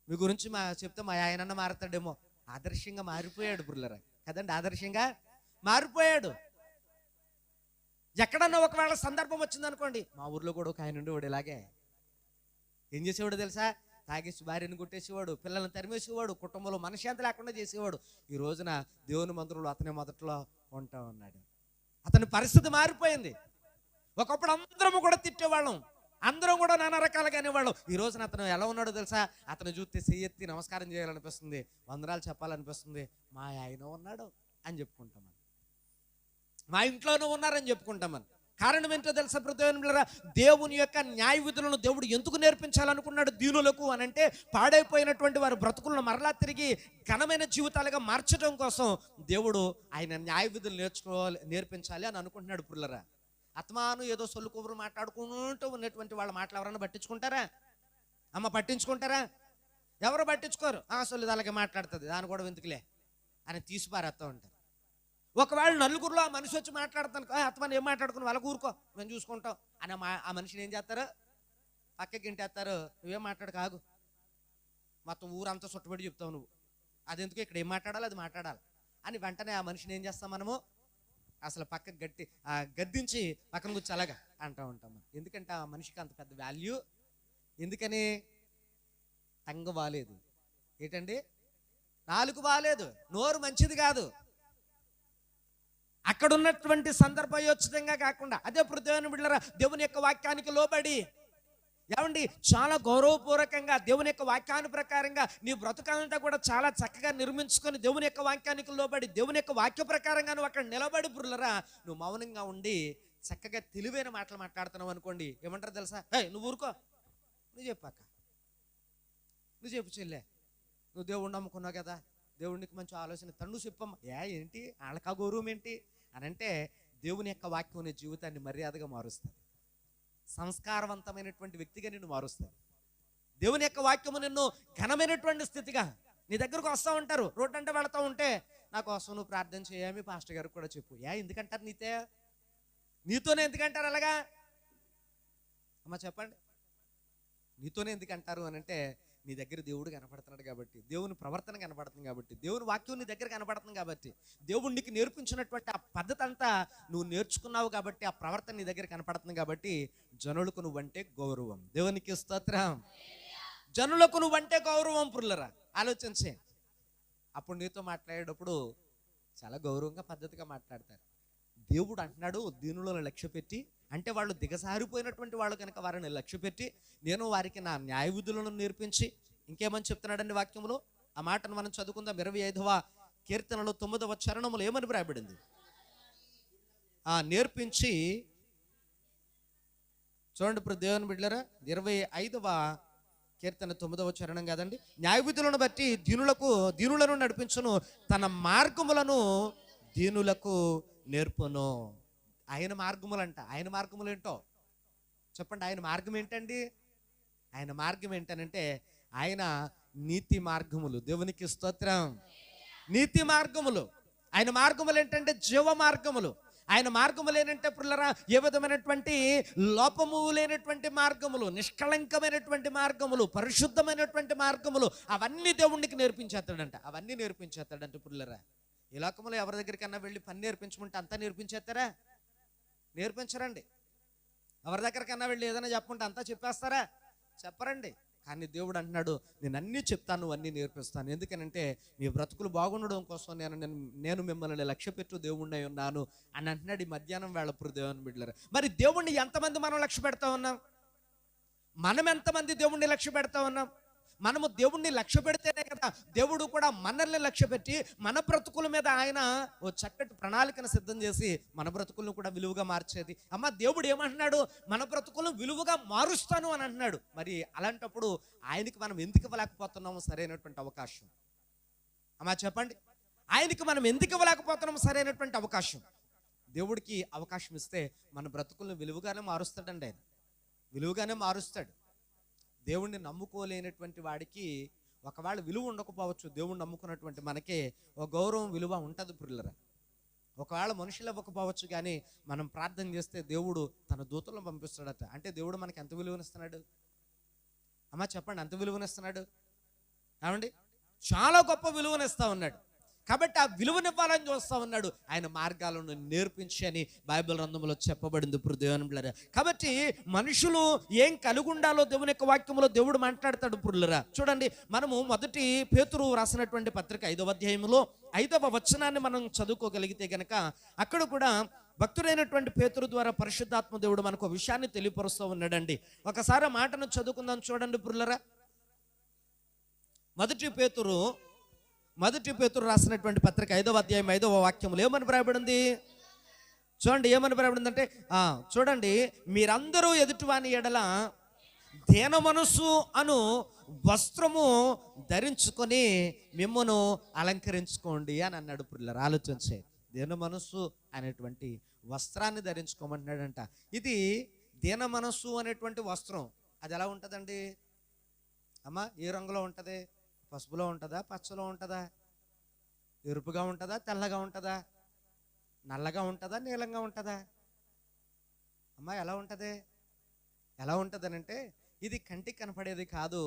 మీ గురించి చెప్తే మా ఆయనన్న మారతాడేమో. ఆదర్శంగా మారిపోయాడు బ్రదర్ కదండి, ఆదర్శంగా మారిపోయాడు. ఎక్కడన్నా ఒకవేళ సందర్భం వచ్చిందనుకోండి, మా ఊర్లో కూడా ఒక ఆయన ఉండేవాడు ఇలాగే. ఏం చేసేవాడు తెలుసా? తాగేసి భార్యను కొట్టేసేవాడు, పిల్లల్ని తరిమేసేవాడు, కుటుంబంలో మనశ్శాంతి లేకుండా చేసేవాడు. ఈ రోజున దేవుని మందిరంలో అతనే మొదట్లో ఉంటా ఉన్నాడు. అతని పరిస్థితి మారిపోయింది. ఒకప్పుడు అందరము కూడా తిట్టేవాళ్ళం, అందరం కూడా నానా రకాలుగా అనేవాళ్ళం. ఈ రోజున అతను ఎలా ఉన్నాడో తెలుసా? అతను చూస్తే చెయ్యెత్తి నమస్కారం చేయాలనిపిస్తుంది, వందనాలు చెప్పాలనిపిస్తుంది. మా ఆయన ఉన్నాడు అని చెప్పుకుంటామని, మా ఇంట్లోనూ ఉన్నారని చెప్పుకుంటామని. కారణం ఏంటో తెలుసా? దేవుని యొక్క న్యాయ విధులను దేవుడు ఎందుకు నేర్పించాలనుకున్నాడు దీనులకు అని అంటే, పాడైపోయినటువంటి వారి బ్రతుకులను మరలా తిరిగి ఘనమైన జీవితాలుగా మార్చడం కోసం దేవుడు ఆయన న్యాయ విధులు నేర్పించాలి అని అనుకుంటున్నాడు. పుల్లరా ఆత్మాను ఏదో సొల్లు కొబ్బరు మాట్లాడుకుంటూ ఉన్నటువంటి వాళ్ళ మాటలు ఎవరన్నా పట్టించుకుంటారా? అమ్మ పట్టించుకుంటారా? ఎవరు పట్టించుకోరు. సొల్లు అలాగే మాట్లాడుతుంది, దాన్ని కూడా ఎందుకులే అని తీసిపారేస్తూ ఉంటారు. ఒకవేళ నలుగురిలో ఆ మనిషి వచ్చి మాట్లాడతాను, ఆత్మాను ఏం మాట్లాడుకుని వాళ్ళకు ఊరుకో మేము చూసుకుంటాం అని ఆ మనిషిని ఏం చేస్తారు? పక్కకి ఇంటేస్తారు. నువ్వేం మాట్లాడు కాగు, మొత్తం ఊరంతా చుట్టబడి చెప్తావు నువ్వు, అది ఎందుకు, ఇక్కడ ఏం మాట్లాడాలి అది మాట్లాడాలి అని వెంటనే ఆ మనిషిని ఏం చేస్తాం మనము? అసలు పక్కకు గద్దించి పక్కన కూర్చో అలాగా అంటూ ఉంటాం. ఎందుకంటే ఆ మనిషికి అంత పెద్ద వాల్యూ. ఎందుకని? టంగు బాలేదు. ఏంటండి? నాలుగు బాలేదు, నోరు మంచిది కాదు. అక్కడ ఉన్నటువంటి సందర్భయోచితంగా కాకుండా అదే పృథ్వీ బిడ్డలారా దేవుని యొక్క వాక్యానికి లోబడి ఏమండి చాలా గౌరవపూర్వకంగా దేవుని యొక్క వాక్యాన్ని ప్రకారంగా నీ బ్రతుకంతా కూడా చాలా చక్కగా నిర్మించుకొని దేవుని యొక్క వాక్యానికి లోబడి దేవుని యొక్క వాక్య ప్రకారంగా నువ్వు అక్కడ నిలబడి పుర్లరా నువ్వు మౌనంగా ఉండి చక్కగా తెలివైన మాటలు మాట్లాడుతున్నావు అనుకోండి, ఏమంటారు తెలుసా? నువ్వు ఊరుకో, నువ్వు చెప్పాక నువ్వు చెప్పు చెల్లె, నువ్వు దేవుడు నమ్ముకున్నావు కదా, దేవుడికి మంచి ఆలోచన తను చెప్పమ్మా. ఏంటి వాళ్ళకా గౌరవం ఏంటి అని అంటే, దేవుని యొక్క వాక్యం నీ జీవితాన్ని మర్యాదగా మారుస్తుంది, సంస్కారవంతమైనటువంటి వ్యక్తిగా నిన్ను మారుస్తుంది. దేవుని యొక్క వాక్యము నిన్ను ఘనమైనటువంటి స్థితిగా నీ దగ్గరకు వస్తూ ఉంటారు. రోడ్డు అంటే వెళుతూ ఉంటే నా కోసం నువ్వు ప్రార్థన చేయమి పాస్టర్ గారికి కూడా చెప్పు. ఎందుకంటారు? నీతోనే ఎందుకంటారు అలాగా? అమ్మ చెప్పండి, నీతోనే ఎందుకంటారు అని అంటే, నీ దగ్గర దేవుడు కనపడుతున్నాడు కాబట్టి, దేవుని ప్రవర్తన కనపడుతుంది కాబట్టి, దేవుని వాక్యం నీ దగ్గర కనపడుతుంది కాబట్టి, దేవుడు నీకు నేర్పించినటువంటి ఆ పద్ధతి అంతా నువ్వు నేర్చుకున్నావు కాబట్టి, ఆ ప్రవర్తన నీ దగ్గర కనపడుతుంది కాబట్టి జనులకు నువ్వంటే గౌరవం. దేవునికి స్తోత్రం. జనులకు నువ్వంటే గౌరవం. పుర్లరా ఆలోచించే, అప్పుడు నీతో మాట్లాడేటప్పుడు చాలా గౌరవంగా పద్ధతిగా మాట్లాడతారు. దేవుడు అంటున్నాడు దీనులను లక్ష్య పెట్టి, అంటే వాళ్ళు దిగసారిపోయినటువంటి వాళ్ళు కనుక వారిని లక్ష్య పెట్టి నేను వారికి నా న్యాయ విధులను నేర్పించి, ఇంకేమని చెప్తున్నాడండి వాక్యంలో? ఆ మాటను మనం చదువుకుందాం. 25వ కీర్తనలో 9వ చరణములు ఏమని రాయబడింది? నేర్పించి చూడండి. ఇప్పుడు దేవుని బిడ్డలారా 25వ కీర్తన 9వ చరణం కాదండి, న్యాయ విధులను బట్టి దీనులను నడిపించును, తన మార్గములను దీనులకు నేర్పును. ఆయన మార్గములంట. ఆయన మార్గములు ఏంటో చెప్పండి. ఆయన మార్గం ఏంటండి? ఆయన మార్గం ఏంటనంటే ఆయన నీతి మార్గములు. దేవునికి స్తోత్రం. నీతి మార్గములు. ఆయన మార్గములు ఏంటంటే జీవ మార్గములు. ఆయన మార్గములు ఏంటంటే పుల్లరా ఏ విధమైనటువంటి లోపము లేనటువంటి మార్గములు, నిష్కళంకమైనటువంటి మార్గములు, పరిశుద్ధమైనటువంటి మార్గములు, అవన్నీ దేవునికి నేర్పించేస్తాడంట. అవన్నీ నేర్పించేస్తాడంట పుల్లరా. ఈ లోకములో ఎవరి దగ్గరికన్నా వెళ్ళి పని నేర్పించమంటే అంతా నేర్పించేస్తారా? నేర్పించరండి. ఎవరి దగ్గరికన్నా వెళ్ళి ఏదైనా చెప్పుకుంటే అంతా చెప్పేస్తారా? చెప్పరండి. కానీ దేవుడు అంటున్నాడు నేను అన్నీ చెప్తాను, అన్నీ నేర్పిస్తాను. ఎందుకనంటే మీ బ్రతుకులు బాగుండడం కోసం నేను మిమ్మల్ని లక్ష్య పెట్టు దేవుణ్ణి ఉన్నాను అని అంటున్నాడు ఈ మధ్యాహ్నం వేళ దేవుని బిడ్డలారా. మరి దేవుణ్ణి ఎంతమంది మనం లక్ష్య పెడతా ఉన్నాం? మనం ఎంతమంది దేవుణ్ణి లక్ష్య పెడతా ఉన్నాం? మనము దేవుణ్ణి లక్ష్య పెడితేనే కదా దేవుడు కూడా మనల్ని లక్ష్య పెట్టి మన బ్రతుకుల మీద ఆయన ఓ చక్కటి ప్రణాళికను సిద్ధం చేసి మన బ్రతుకులను కూడా విలువగా మార్చేది. అమ్మ, దేవుడు ఏమంటున్నాడు? మన బ్రతుకులను విలువగా మారుస్తాను అని అంటున్నాడు. మరి అలాంటప్పుడు ఆయనకి మనం ఎందుకు ఇవ్వలేకపోతున్నాము సరైనటువంటి అవకాశం? అమ్మా చెప్పండి, ఆయనకి మనం ఎందుకు ఇవ్వలేకపోతున్నాము సరైనటువంటి అవకాశం? దేవుడికి అవకాశం ఇస్తే మన బ్రతుకులను విలువగానే మారుస్తాడండి. ఆయన విలువగానే మారుస్తాడు. దేవుణ్ణి నమ్ముకోలేనటువంటి వాడికి ఒకవేళ విలువ ఉండకపోవచ్చు, దేవుణ్ణి నమ్ముకున్నటువంటి మనకే ఒక గౌరవం విలువ ఉంటుంది ప్రియులరా. ఒకవేళ మనుషులు ఇవ్వకపోవచ్చు, కానీ మనం ప్రార్థన చేస్తే దేవుడు తన దూతలను పంపిస్తాడట. అంటే దేవుడు మనకి ఎంత విలువనిస్తున్నాడు? అమ్మా చెప్పండి, ఎంత విలువనిస్తున్నాడు? ఏమండి, చాలా గొప్ప విలువనిస్తా ఉన్నాడు. కాబట్టి ఆ విలువనివ్వాలని చూస్తా ఉన్నాడు. ఆయన మార్గాలను నేర్పించి అని బైబిల్ గ్రంథంలో చెప్పబడింది దేవుని బిడ్డలారా. కాబట్టి మనుషులు ఏం కలిగి ఉండాలో దేవుని యొక్క వాక్యంలో దేవుడు మాట్లాడతాడు ప్రియులారా. చూడండి, మనము మొదటి పేతురు రాసినటువంటి పత్రిక 5వ అధ్యాయంలో 5వ వచనాన్ని మనం చదువుకోగలిగితే గనక అక్కడ కూడా భక్తుడైనటువంటి పేతురు ద్వారా పరిశుద్ధాత్మ దేవుడు మనకు విషయాన్ని తెలియపరుస్తూ ఉన్నాడండి. ఒకసారి మాటను చదువుకుందాం. చూడండి ప్రియులారా, మొదటి పేతురు రాసినటువంటి పత్రిక 5వ అధ్యాయం 5వ వాక్యంలో ఏమని రాయబడింది? చూడండి, ఏమని రాయబడింది అంటే, చూడండి, మీరందరూ ఎదుటివాని ఎడల దీన మనస్సు అను వస్త్రము ధరించుకొని మిమ్మను అలంకరించుకోండి అని అన్నాడు. పిల్లలు ఆలోచించే, దీన మనస్సు అనేటువంటి వస్త్రాన్ని ధరించుకోమంటున్నాడంట. ఇది దీన మనస్సు అనేటువంటి వస్త్రం అది ఎలా ఉంటుందండి? అమ్మా, ఏ రంగులో ఉంటుంది? పసుపులో ఉంటుందా? పచ్చలో ఉంటుందా? ఎరుపుగా ఉంటుందా? తెల్లగా ఉంటుందా? నల్లగా ఉంటుందా? నీలంగా ఉంటుందా? అమ్మా, ఎలా ఉంటుంది? ఎలా ఉంటుందనంటే, ఇది కంటికి కనపడేది కాదు,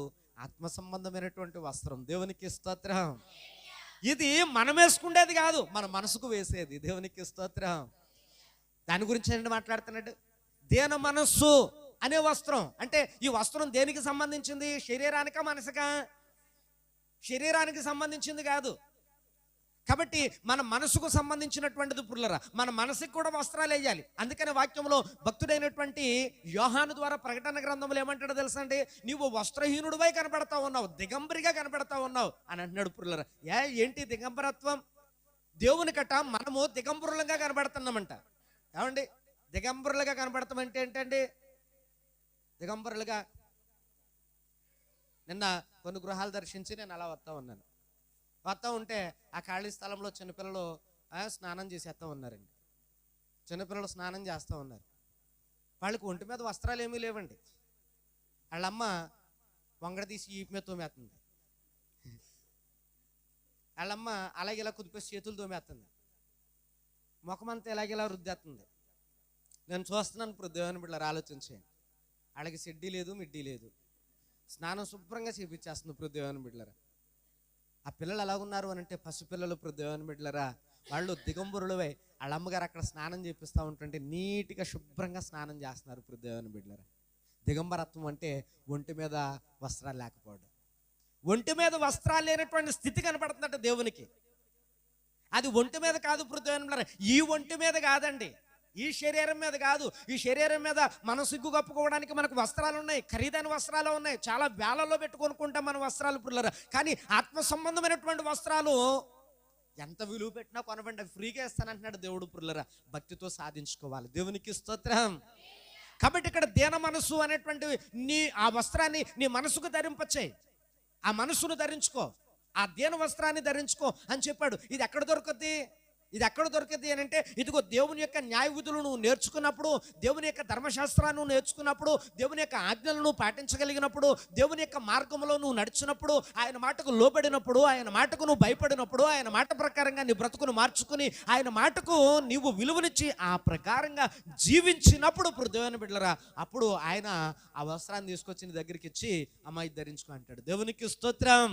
ఆత్మ సంబంధమైనటువంటి వస్త్రం. దేవునికి స్తోత్రం. ఇది మనం వేసుకునేది కాదు, మన మనసుకు వేసేది. దేవునికి స్తోత్రం. దాని గురించి ఏంటి మాట్లాడుతున్నాడు? దీన మనస్సు అనే వస్త్రం. అంటే ఈ వస్త్రం దేనికి సంబంధించింది? శరీరానికా మనసుకా? శరీరానికి సంబంధించింది కాదు. కాబట్టి మన మనసుకు సంబంధించినటువంటిది పుల్లరా. మన మనసుకు కూడా వస్త్రాలు వేయాలి. అందుకని వాక్యంలో భక్తుడైనటువంటి యోహాను ద్వారా ప్రకటన గ్రంథంలో ఏమంటాడో తెలుసా అండి? నీవు వస్త్రహీనుడివై కనపడతా ఉన్నావు, దిగంబరిగా కనపడతా ఉన్నావు అని అంటున్నాడు పుల్లరా. ఏంటి దిగంబరత్వం? దేవునికట మనము దిగంబరులంగా కనబడుతున్నామంట. ఏమండి, దిగంబరులుగా కనబడతామంటే ఏంటండి? దిగంబరులుగా నిన్న కొన్ని గృహాలు దర్శించి నేను అలా వస్తూ ఉంటే ఆ ఖాళీ స్థలంలో చిన్నపిల్లలు స్నానం చేసేస్తూ ఉన్నారండి. చిన్నపిల్లలు స్నానం చేస్తూ ఉన్నారు. వాళ్ళకి ఒంటి మీద వస్త్రాలు ఏమీ లేవండి. వాళ్ళమ్మ వంగడ తీసి ఈపు మీద తోమేస్తుంది. వాళ్ళమ్మ అలాగే ఇలా కుదిపేసి చేతులు తోమేస్తుంది. ముఖమంతా ఇలాగేలా రుద్దేస్తుంది. నేను చూస్తున్నాను దేవుని బిడ్డలారా, ఆలోచించేయండి. వాళ్ళకి సిడ్డీ లేదు, మిడ్డీ లేదు, స్నానం శుభ్రంగా చేపించేస్తుంది దేవుని బిడ్డలారా. ఆ పిల్లలు ఎలాగున్నారు అని అంటే, పసిపిల్లలు దేవుని బిడ్డలారా, వాళ్ళు దిగంబరులవై వాళ్ళ అమ్మగారు అక్కడ స్నానం చేపిస్తూ ఉంటుంటే నీట్గా శుభ్రంగా స్నానం చేస్తున్నారు దేవుని బిడ్డలారా. దిగంబరత్వం అంటే ఒంటి మీద వస్త్రాలు లేకపోవడం. ఒంటి మీద వస్త్రాలు లేనటువంటి స్థితి కనపడుతుందట దేవునికి. అది ఒంటి మీద కాదు దేవుని బిడ్డలారా, ఈ ఒంటి మీద కాదండి, ఈ శరీరం మీద కాదు. ఈ శరీరం మీద మనం సిగ్గు కప్పుకోవడానికి మనకు వస్త్రాలు ఉన్నాయి, ఖరీదైన వస్త్రాలు ఉన్నాయి, చాలా వేలలో పెట్టుకొనుకుంటాం మన వస్త్రాలు పుల్లరా. కానీ ఆత్మ సంబంధమైనటువంటి వస్త్రాలు ఎంత విలువ పెట్టినా కొనబండి, అవి ఫ్రీగా ఇస్తానంటున్నాడు దేవుడు పుల్లరా. భక్తితో సాధించుకోవాలి. దేవునికి స్తోత్రం. కాబట్టి ఇక్కడ దీన మనస్సు అనేటువంటి ఆ వస్త్రాన్ని నీ మనసుకు ధరింపచేయి. ఆ మనసును ధరించుకో, ఆ దీన వస్త్రాన్ని ధరించుకో అని చెప్పాడు. ఇది ఎక్కడ దొరుకుద్ది? ఇది ఎక్కడ దొరికింది అని అంటే, ఇదిగో దేవుని యొక్క న్యాయ విధులు నువ్వు నేర్చుకున్నప్పుడు, దేవుని యొక్క ధర్మశాస్త్రాన్ని నువ్వు నేర్చుకున్నప్పుడు, దేవుని యొక్క ఆజ్ఞలను పాటించగలిగినప్పుడు, దేవుని యొక్క మార్గంలో నువ్వు నడిచినప్పుడు, ఆయన మాటకు లోబడినప్పుడు, ఆయన మాటకు నువ్వు భయపడినప్పుడు, ఆయన మాట ప్రకారంగా నీ బ్రతుకును మార్చుకుని ఆయన మాటకు నీవు విలువనిచ్చి ఆ ప్రకారంగా జీవించినప్పుడు దేవుని బిడ్డలారా, అప్పుడు ఆయన ఆ వస్త్రాన్ని తీసుకొచ్చి నీ దగ్గరికి ఇచ్చి అమ్మాయి ధరించుకో అంటాడు. దేవునికి స్తోత్రం.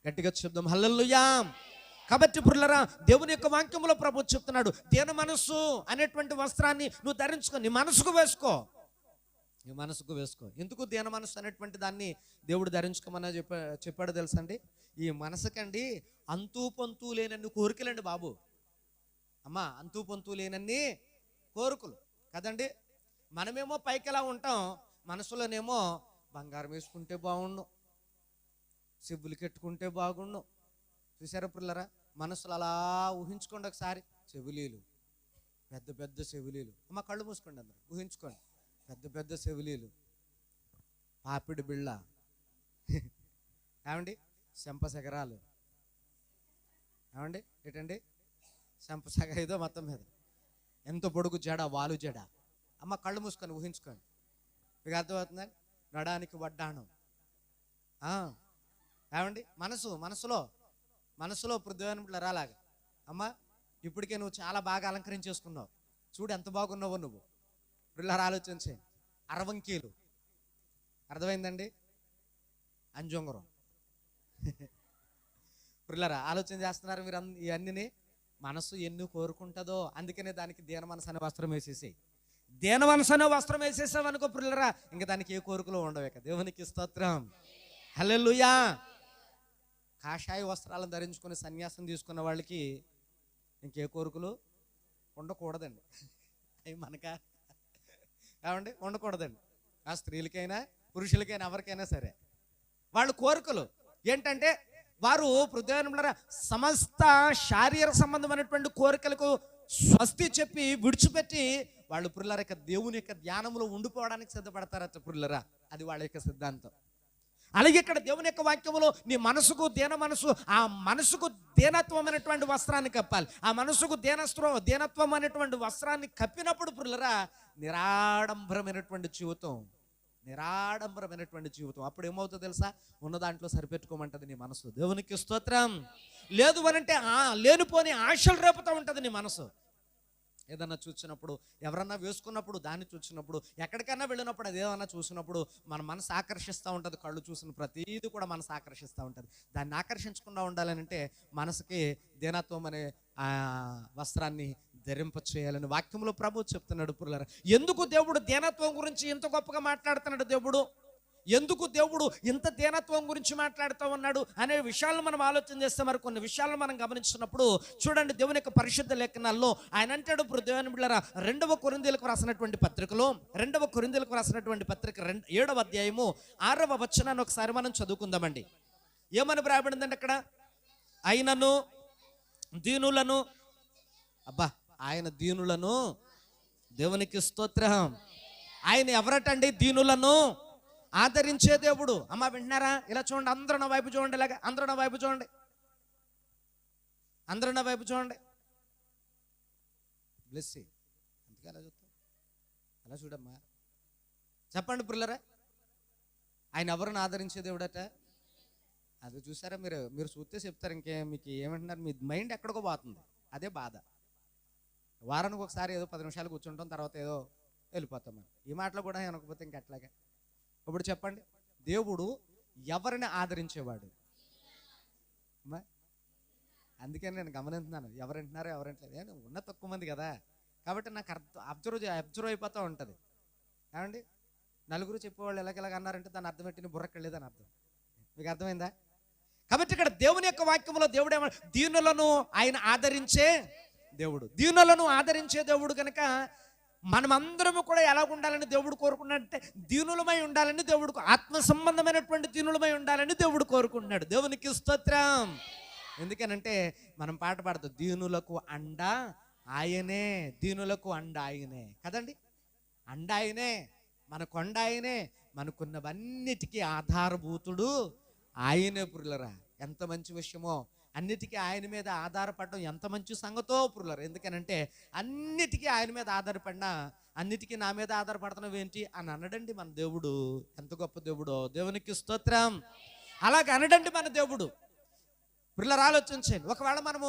గట్టిగా చెప్దాం హల్లెలూయా. కాబట్టి పురులరా, దేవుని యొక్క వాక్యంలో ప్రభువు చెప్తున్నాడు, దీన మనస్సు అనేటువంటి వస్త్రాన్ని నువ్వు ధరించుకో, నీ మనసుకు వేసుకో, నీ మనసుకు వేసుకో. ఎందుకు దీన మనస్సు అనేటువంటి దాన్ని దేవుడు ధరించుకోమని చెప్పాడు తెలుసా అండి? ఈ మనసుకండి అంతూ పొంతూ లేనన్ని కోరికలండి బాబు. అమ్మా, అంతూ పొంతూ లేనన్ని కోరికలు కదండి. మనమేమో పైకి ఎలా ఉంటాం, మనసులోనేమో బంగారం వేసుకుంటే బాగుండు, చెవులు కట్టుకుంటే బాగుండు. చూసారా పిల్లరా? మనసులో అలా ఊహించుకోండి ఒకసారి. చెవులీలు, పెద్ద పెద్ద చెవులీలు. అమ్మ కళ్ళు మూసుకోండి, అందరూ ఊహించుకోండి. పెద్ద పెద్ద చెవులీలు, పాపిడి బిళ్ళ, ఏమండి శంపశగరాలు, ఏమండి ఏంటండి శంపశగ ఏదో మొత్తం మీద ఎంత పొడుగు జడ, వాలు జడ. అమ్మ కళ్ళు మూసుకొని ఊహించుకోండి. మీకు అర్థమవుతుందండి? నడానికి వడ్డాణం. ఏమండి మనసులో పృథ్వీ రాలాగా. అమ్మ ఇప్పటికే నువ్వు చాలా బాగా అలంకరించేసుకున్నావు, చూడు ఎంత బాగున్నావో నువ్వు. పిల్లలు ఆలోచించే అరవంకీలు, అర్థమైందండి? అంజొంగరం. పిల్లరా ఆలోచన చేస్తున్నారు మీరు ఇవన్నీ. మనసు ఎన్ని కోరుకుంటుందో, అందుకనే దానికి దీన మనసు అనే వస్త్రం వేసేసాయి. దీన మనసు అనే వస్త్రం వేసేసామనుకో పిల్లరా, ఇంకా దానికి ఏ కోరికలు ఉండవు. దేవునికి స్తోత్రం, హల్లెలూయా. కాషాయ వస్త్రాలను ధరించుకుని సన్యాసం తీసుకున్న వాళ్ళకి ఇంకే కోరికలు ఉండకూడదండి. అవి మనక ఏమండి ఉండకూడదండి. ఆ స్త్రీలకైనా పురుషులకైనా ఎవరికైనా సరే వాళ్ళ కోరికలు ఏంటంటే వారు పృథ్వీ సమస్త శారీరక సంబంధమైనటువంటి కోరికలకు స్వస్తి చెప్పి విడిచిపెట్టి వాళ్ళు పురులర యొక్క దేవుని యొక్క ధ్యానంలో ఉండిపోవడానికి సిద్ధపడతారట పురులరా. అది వాళ్ళ యొక్క సిద్ధాంతం. అలాగే ఇక్కడ దేవుని యొక్క వాక్యములో నీ మనసుకు ఆ మనసుకు దీనత్వం అనేటువంటి వస్త్రాన్ని కప్పాలి. ఆ మనసుకు దీనత్వం అనేటువంటి వస్త్రాన్ని కప్పినప్పుడు పురులరా నిరాడంబరమైనటువంటి జీవితం. అప్పుడు ఏమవుతుందో తెలుసా? ఉన్న దాంట్లో సరిపెట్టుకోమంటది నీ మనసు. దేవునికి స్తోత్రం. లేదు అనంటే లేనిపోని ఆశలు రేపుతూ ఉంటుంది నీ మనసు. ఏదన్నా చూసినప్పుడు, ఎవరన్నా వేసుకున్నప్పుడు, దాన్ని చూసినప్పుడు, ఎక్కడికైనా వెళ్ళినప్పుడు, అదేమన్నా చూసినప్పుడు మన మనసు ఆకర్షిస్తూ ఉంటుంది. కళ్ళు చూసిన ప్రతిదీ కూడా మనసు ఆకర్షిస్తూ ఉంటుంది. దాన్ని ఆకర్షించకుండా ఉండాలని అంటే మనసుకి దీనత్వం అనే వస్త్రాన్ని ధరింప చేయాలని వాక్యంలో ప్రభు చెప్తున్నాడు. పురులారా, ఎందుకు దేవుడు దీనత్వం గురించి ఇంత గొప్పగా మాట్లాడుతున్నాడు? ఎందుకు దేవుడు ఇంత దీనత్వం గురించి మాట్లాడుతూ ఉన్నాడు అనే విషయాలను మనం ఆలోచన చేస్తే మరి కొన్ని విషయాలను మనం గమనించినప్పుడు చూడండి, దేవుని యొక్క పరిశుద్ధ లేఖనాల్లో ఆయన అంటాడు, దేవుని బిడ్డలారా, 2వ కొరింథీయులకు రాసినటువంటి పత్రికలో 7వ అధ్యాయము 6వ వచనాన్ని ఒకసారి మనం చదువుకుందామండి. ఏమని వ్రాయబడిందండి అక్కడ? ఆయనను దీనులను, ఆయన దీనులను, దేవునికి స్తోత్రం. ఆయన ఎవరటండి? దీనులను ఆదరించే దేవుడు. అమ్మ వింటున్నారా? ఇలా చూడండి, అందరూ నా వైపు చూడండి. ఇలాగా అందరూ నా వైపు చూడండి. బ్లెస్సింగ్ అందుకే అలా చూస్తాం. అలా చూడమ్మా, చెప్పండి పిల్లరా. ఆయన ఎవరిని ఆదరించే దేవుడట? అది చూసారా? మీరు చూస్తే చెప్తారు. మీకు ఏమంటున్నారు? మీ మైండ్ ఎక్కడికో పోతుంది. అదే బాధ. వారానికి ఒకసారి ఏదో 10 నిమిషాలు కూర్చుంటాం, తర్వాత ఏదో వెళ్ళిపోతాం. ఈ మాటలు కూడా అనకపోతే ఇంకెట్లాగా? ఇప్పుడు చెప్పండి, దేవుడు ఎవరిని ఆదరించేవాడు? అందుకని నేను గమనిస్తున్నాను, ఎవరంటున్నారో ఎవరంటలేదు. ఉన్న తక్కువ మంది కదా, కాబట్టి నాకు అబ్జర్వ్ అయిపోతూ ఉంటుంది. ఏమండి, నలుగురు చెప్పేవాళ్ళు ఎలాగెలాగ అన్నారంటే దాని అర్థం పెట్టి బుర్రకెళ్ళేదని అర్థం. మీకు అర్థమైందా? కాబట్టి ఇక్కడ దేవుని యొక్క వాక్యంలో దేవుడు ఏమన్నా దీనులను ఆయన ఆదరించే దేవుడు కనుక మనమందరము కూడా ఎలా ఉండాలని దేవుడు కోరుకున్నాడంటే దీనులమై ఉండాలని దేవుడు, ఆత్మ సంబంధమైనటువంటి దీనులమై ఉండాలని దేవుడు కోరుకుంటున్నాడు. దేవునికి స్తోత్రం. ఎందుకనంటే మనం పాట పాడతాం, దీనులకు అండ ఆయనే, కదండి. అండ ఆయనే, మన కొండ ఆయనే, మనకున్నవన్నిటికీ ఆధారభూతుడు ఆయనే. పురులరా, ఎంత మంచి విషయమో! అన్నిటికీ ఆయన మీద ఆధారపడడం ఎంత మంచి సంగతో పురులరు. ఎందుకనంటే అన్నిటికీ ఆయన మీద ఆధారపడినా, అన్నిటికీ నా మీద ఆధారపడుతున్నావు ఏంటి అని అనడండి మన దేవుడు. ఎంత గొప్ప దేవుడో! దేవునికి స్తోత్రం. అలాగ అనడండి మన దేవుడు. పిల్లలు ఆలోచించండి, ఒకవేళ మనము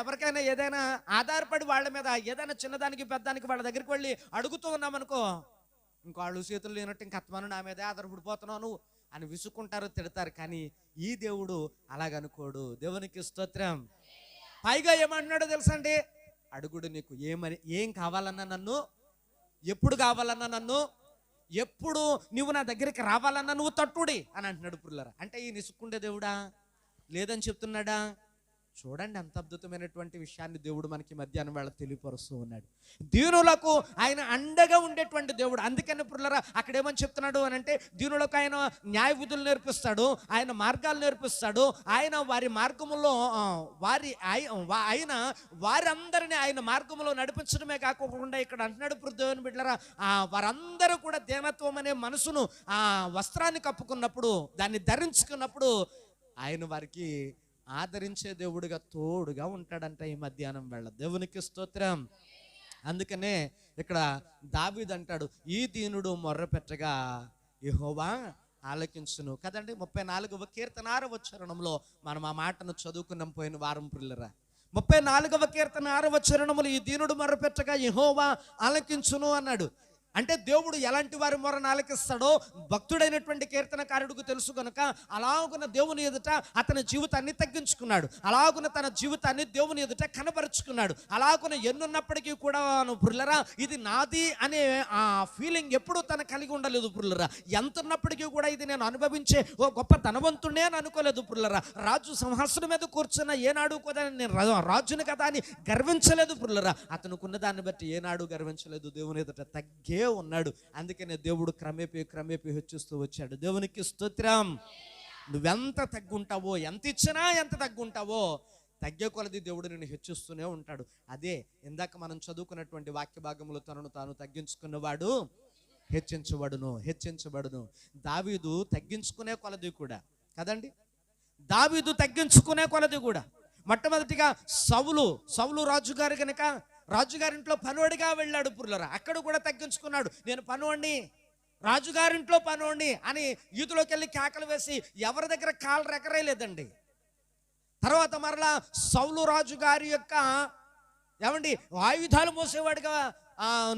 ఎవరికైనా ఏదైనా ఆధారపడి వాళ్ళ మీద ఏదైనా చిన్నదానికి పెద్దానికి వాళ్ళ దగ్గరికి వెళ్ళి అడుగుతూ ఉన్నామనుకో, ఇంకో వాళ్ళు చేతులు లేనట్టు ఇంక అత్తమాను నా మీదే ఆధారపడిపోతున్నావు నువ్వు అని విసుక్కుంటారు, తిడతారు. కానీ ఈ దేవుడు అలాగనుకోడు. దేవునికి స్తోత్రం. పైగా ఏమంటున్నాడో తెలుసండి, అడుగుడు, నీకు ఏం కావాలన్నా నన్ను, ఎప్పుడు కావాలన్నా నన్ను, ఎప్పుడు నువ్వు నా దగ్గరికి రావాలన్నా నువ్వు తట్టుడి అని అంటున్నాడు. పుల్లరా, అంటే ఈ నిసుక్కుండే దేవుడా? లేదని చెప్తున్నాడా? చూడండి ఎంత అద్భుతమైనటువంటి విషయాన్ని దేవుడు మనకి మధ్యాహ్నం వేళ తెలియపరుస్తూ ఉన్నాడు. దీనులకు ఆయన అండగా ఉండేటువంటి దేవుడు. అందుకని పుల్లరా అక్కడ ఏమని చెప్తున్నాడు అని అంటే, దీనులకు ఆయన న్యాయ విధులు నేర్పిస్తాడు, ఆయన మార్గాలు నేర్పిస్తాడు, ఆయన వారి మార్గములో ఆయన వారందరినీ ఆయన మార్గంలో నడిపించడమే కాకుండా ఇక్కడ అంటున్నాడు దేవుని బిడ్డలారా, వారందరూ కూడా దీనత్వం అనే మనసును వస్త్రాన్ని కప్పుకున్నప్పుడు, దాన్ని ధరించుకున్నప్పుడు ఆయన వారికి ఆదరించే దేవుడిగా తోడుగా ఉంటాడంట ఈ మధ్యాహ్నం వేళ. దేవునికి స్తోత్రం. అందుకనే ఇక్కడ దావీదు అంటాడు, ఈ దీనుడు మొర్ర పెట్టగా యెహోవా ఆలకించును కదండి. 34వ కీర్తన 6వ చరణంలో మనం ఆ మాటను చదువుకున్నాం పోయిన వారం పిల్లరా. 34వ కీర్తన 6వ చరణములు, ఈ దీనుడు మొర్ర పెట్టగా యెహోవా ఆలకించును అన్నాడు. అంటే దేవుడు ఎలాంటి వారి మొరను ఆలకిస్తాడో భక్తుడైనటువంటి కీర్తనకారుడికి తెలుసు కనుక అలాగున దేవుని ఎదుట అతని జీవితాన్ని తగ్గించుకున్నాడు, అలాగున తన జీవితాన్ని దేవుని ఎదుట కనబరుచుకున్నాడు. అలాగున ఎన్నున్నప్పటికీ కూడా పుల్లరా ఇది నాది అనే ఆ ఫీలింగ్ ఎప్పుడూ తన కలిగి ఉండలేదు పుల్లరా. ఎంత ఉన్నప్పటికీ కూడా ఇది నేను అనుభవించే ఓ గొప్ప ధనవంతుడే అని అనుకోలేదు పుల్లరా. రాజు సింహాసనం మీద కూర్చున్న ఏనాడు కూడా నేను రాజుని కదా అని గర్వించలేదు పుల్లరా. అతనుకున్న దాన్ని బట్టి ఏనాడు గర్వించలేదు, దేవుని ఎదుట తగ్గే ఉన్నాడు. అందుకనే దేవుడు క్రమేపీ హెచ్చిస్తూ వచ్చాడు. దేవునికి స్తోత్రం. నువ్వెంత తగ్గుంటావో, ఎంత ఇచ్చినా ఎంత తగ్గుంటావో, తగ్గే కొలది దేవుడు నిన్ను హెచ్చిస్తూనే ఉంటాడు. అదే ఇందాక మనం చదువుకున్నటువంటి వాక్య భాగంలో తనను తాను తగ్గించుకున్నవాడు హెచ్చించబడును. దావీదు తగ్గించుకునే కొలది కూడా కదండి, దావీదు తగ్గించుకునే కొలది కూడా. మొట్టమొదటిగా సౌలు రాజుగారు కనుక రాజుగారింట్లో పనివాడిగా వెళ్ళాడు పుల్లరా. అక్కడ కూడా తగ్గించుకున్నాడు, నేను పనివాడిని, రాజుగారింట్లో పనివాడిని అని యూతులోకి వెళ్ళి కేకలు వేసి ఎవరి దగ్గర కాళ్ళు రెగరేయలేదండి. తర్వాత మరలా సౌలు రాజు గారి యొక్క ఆయుధాలు మోసేవాడిగా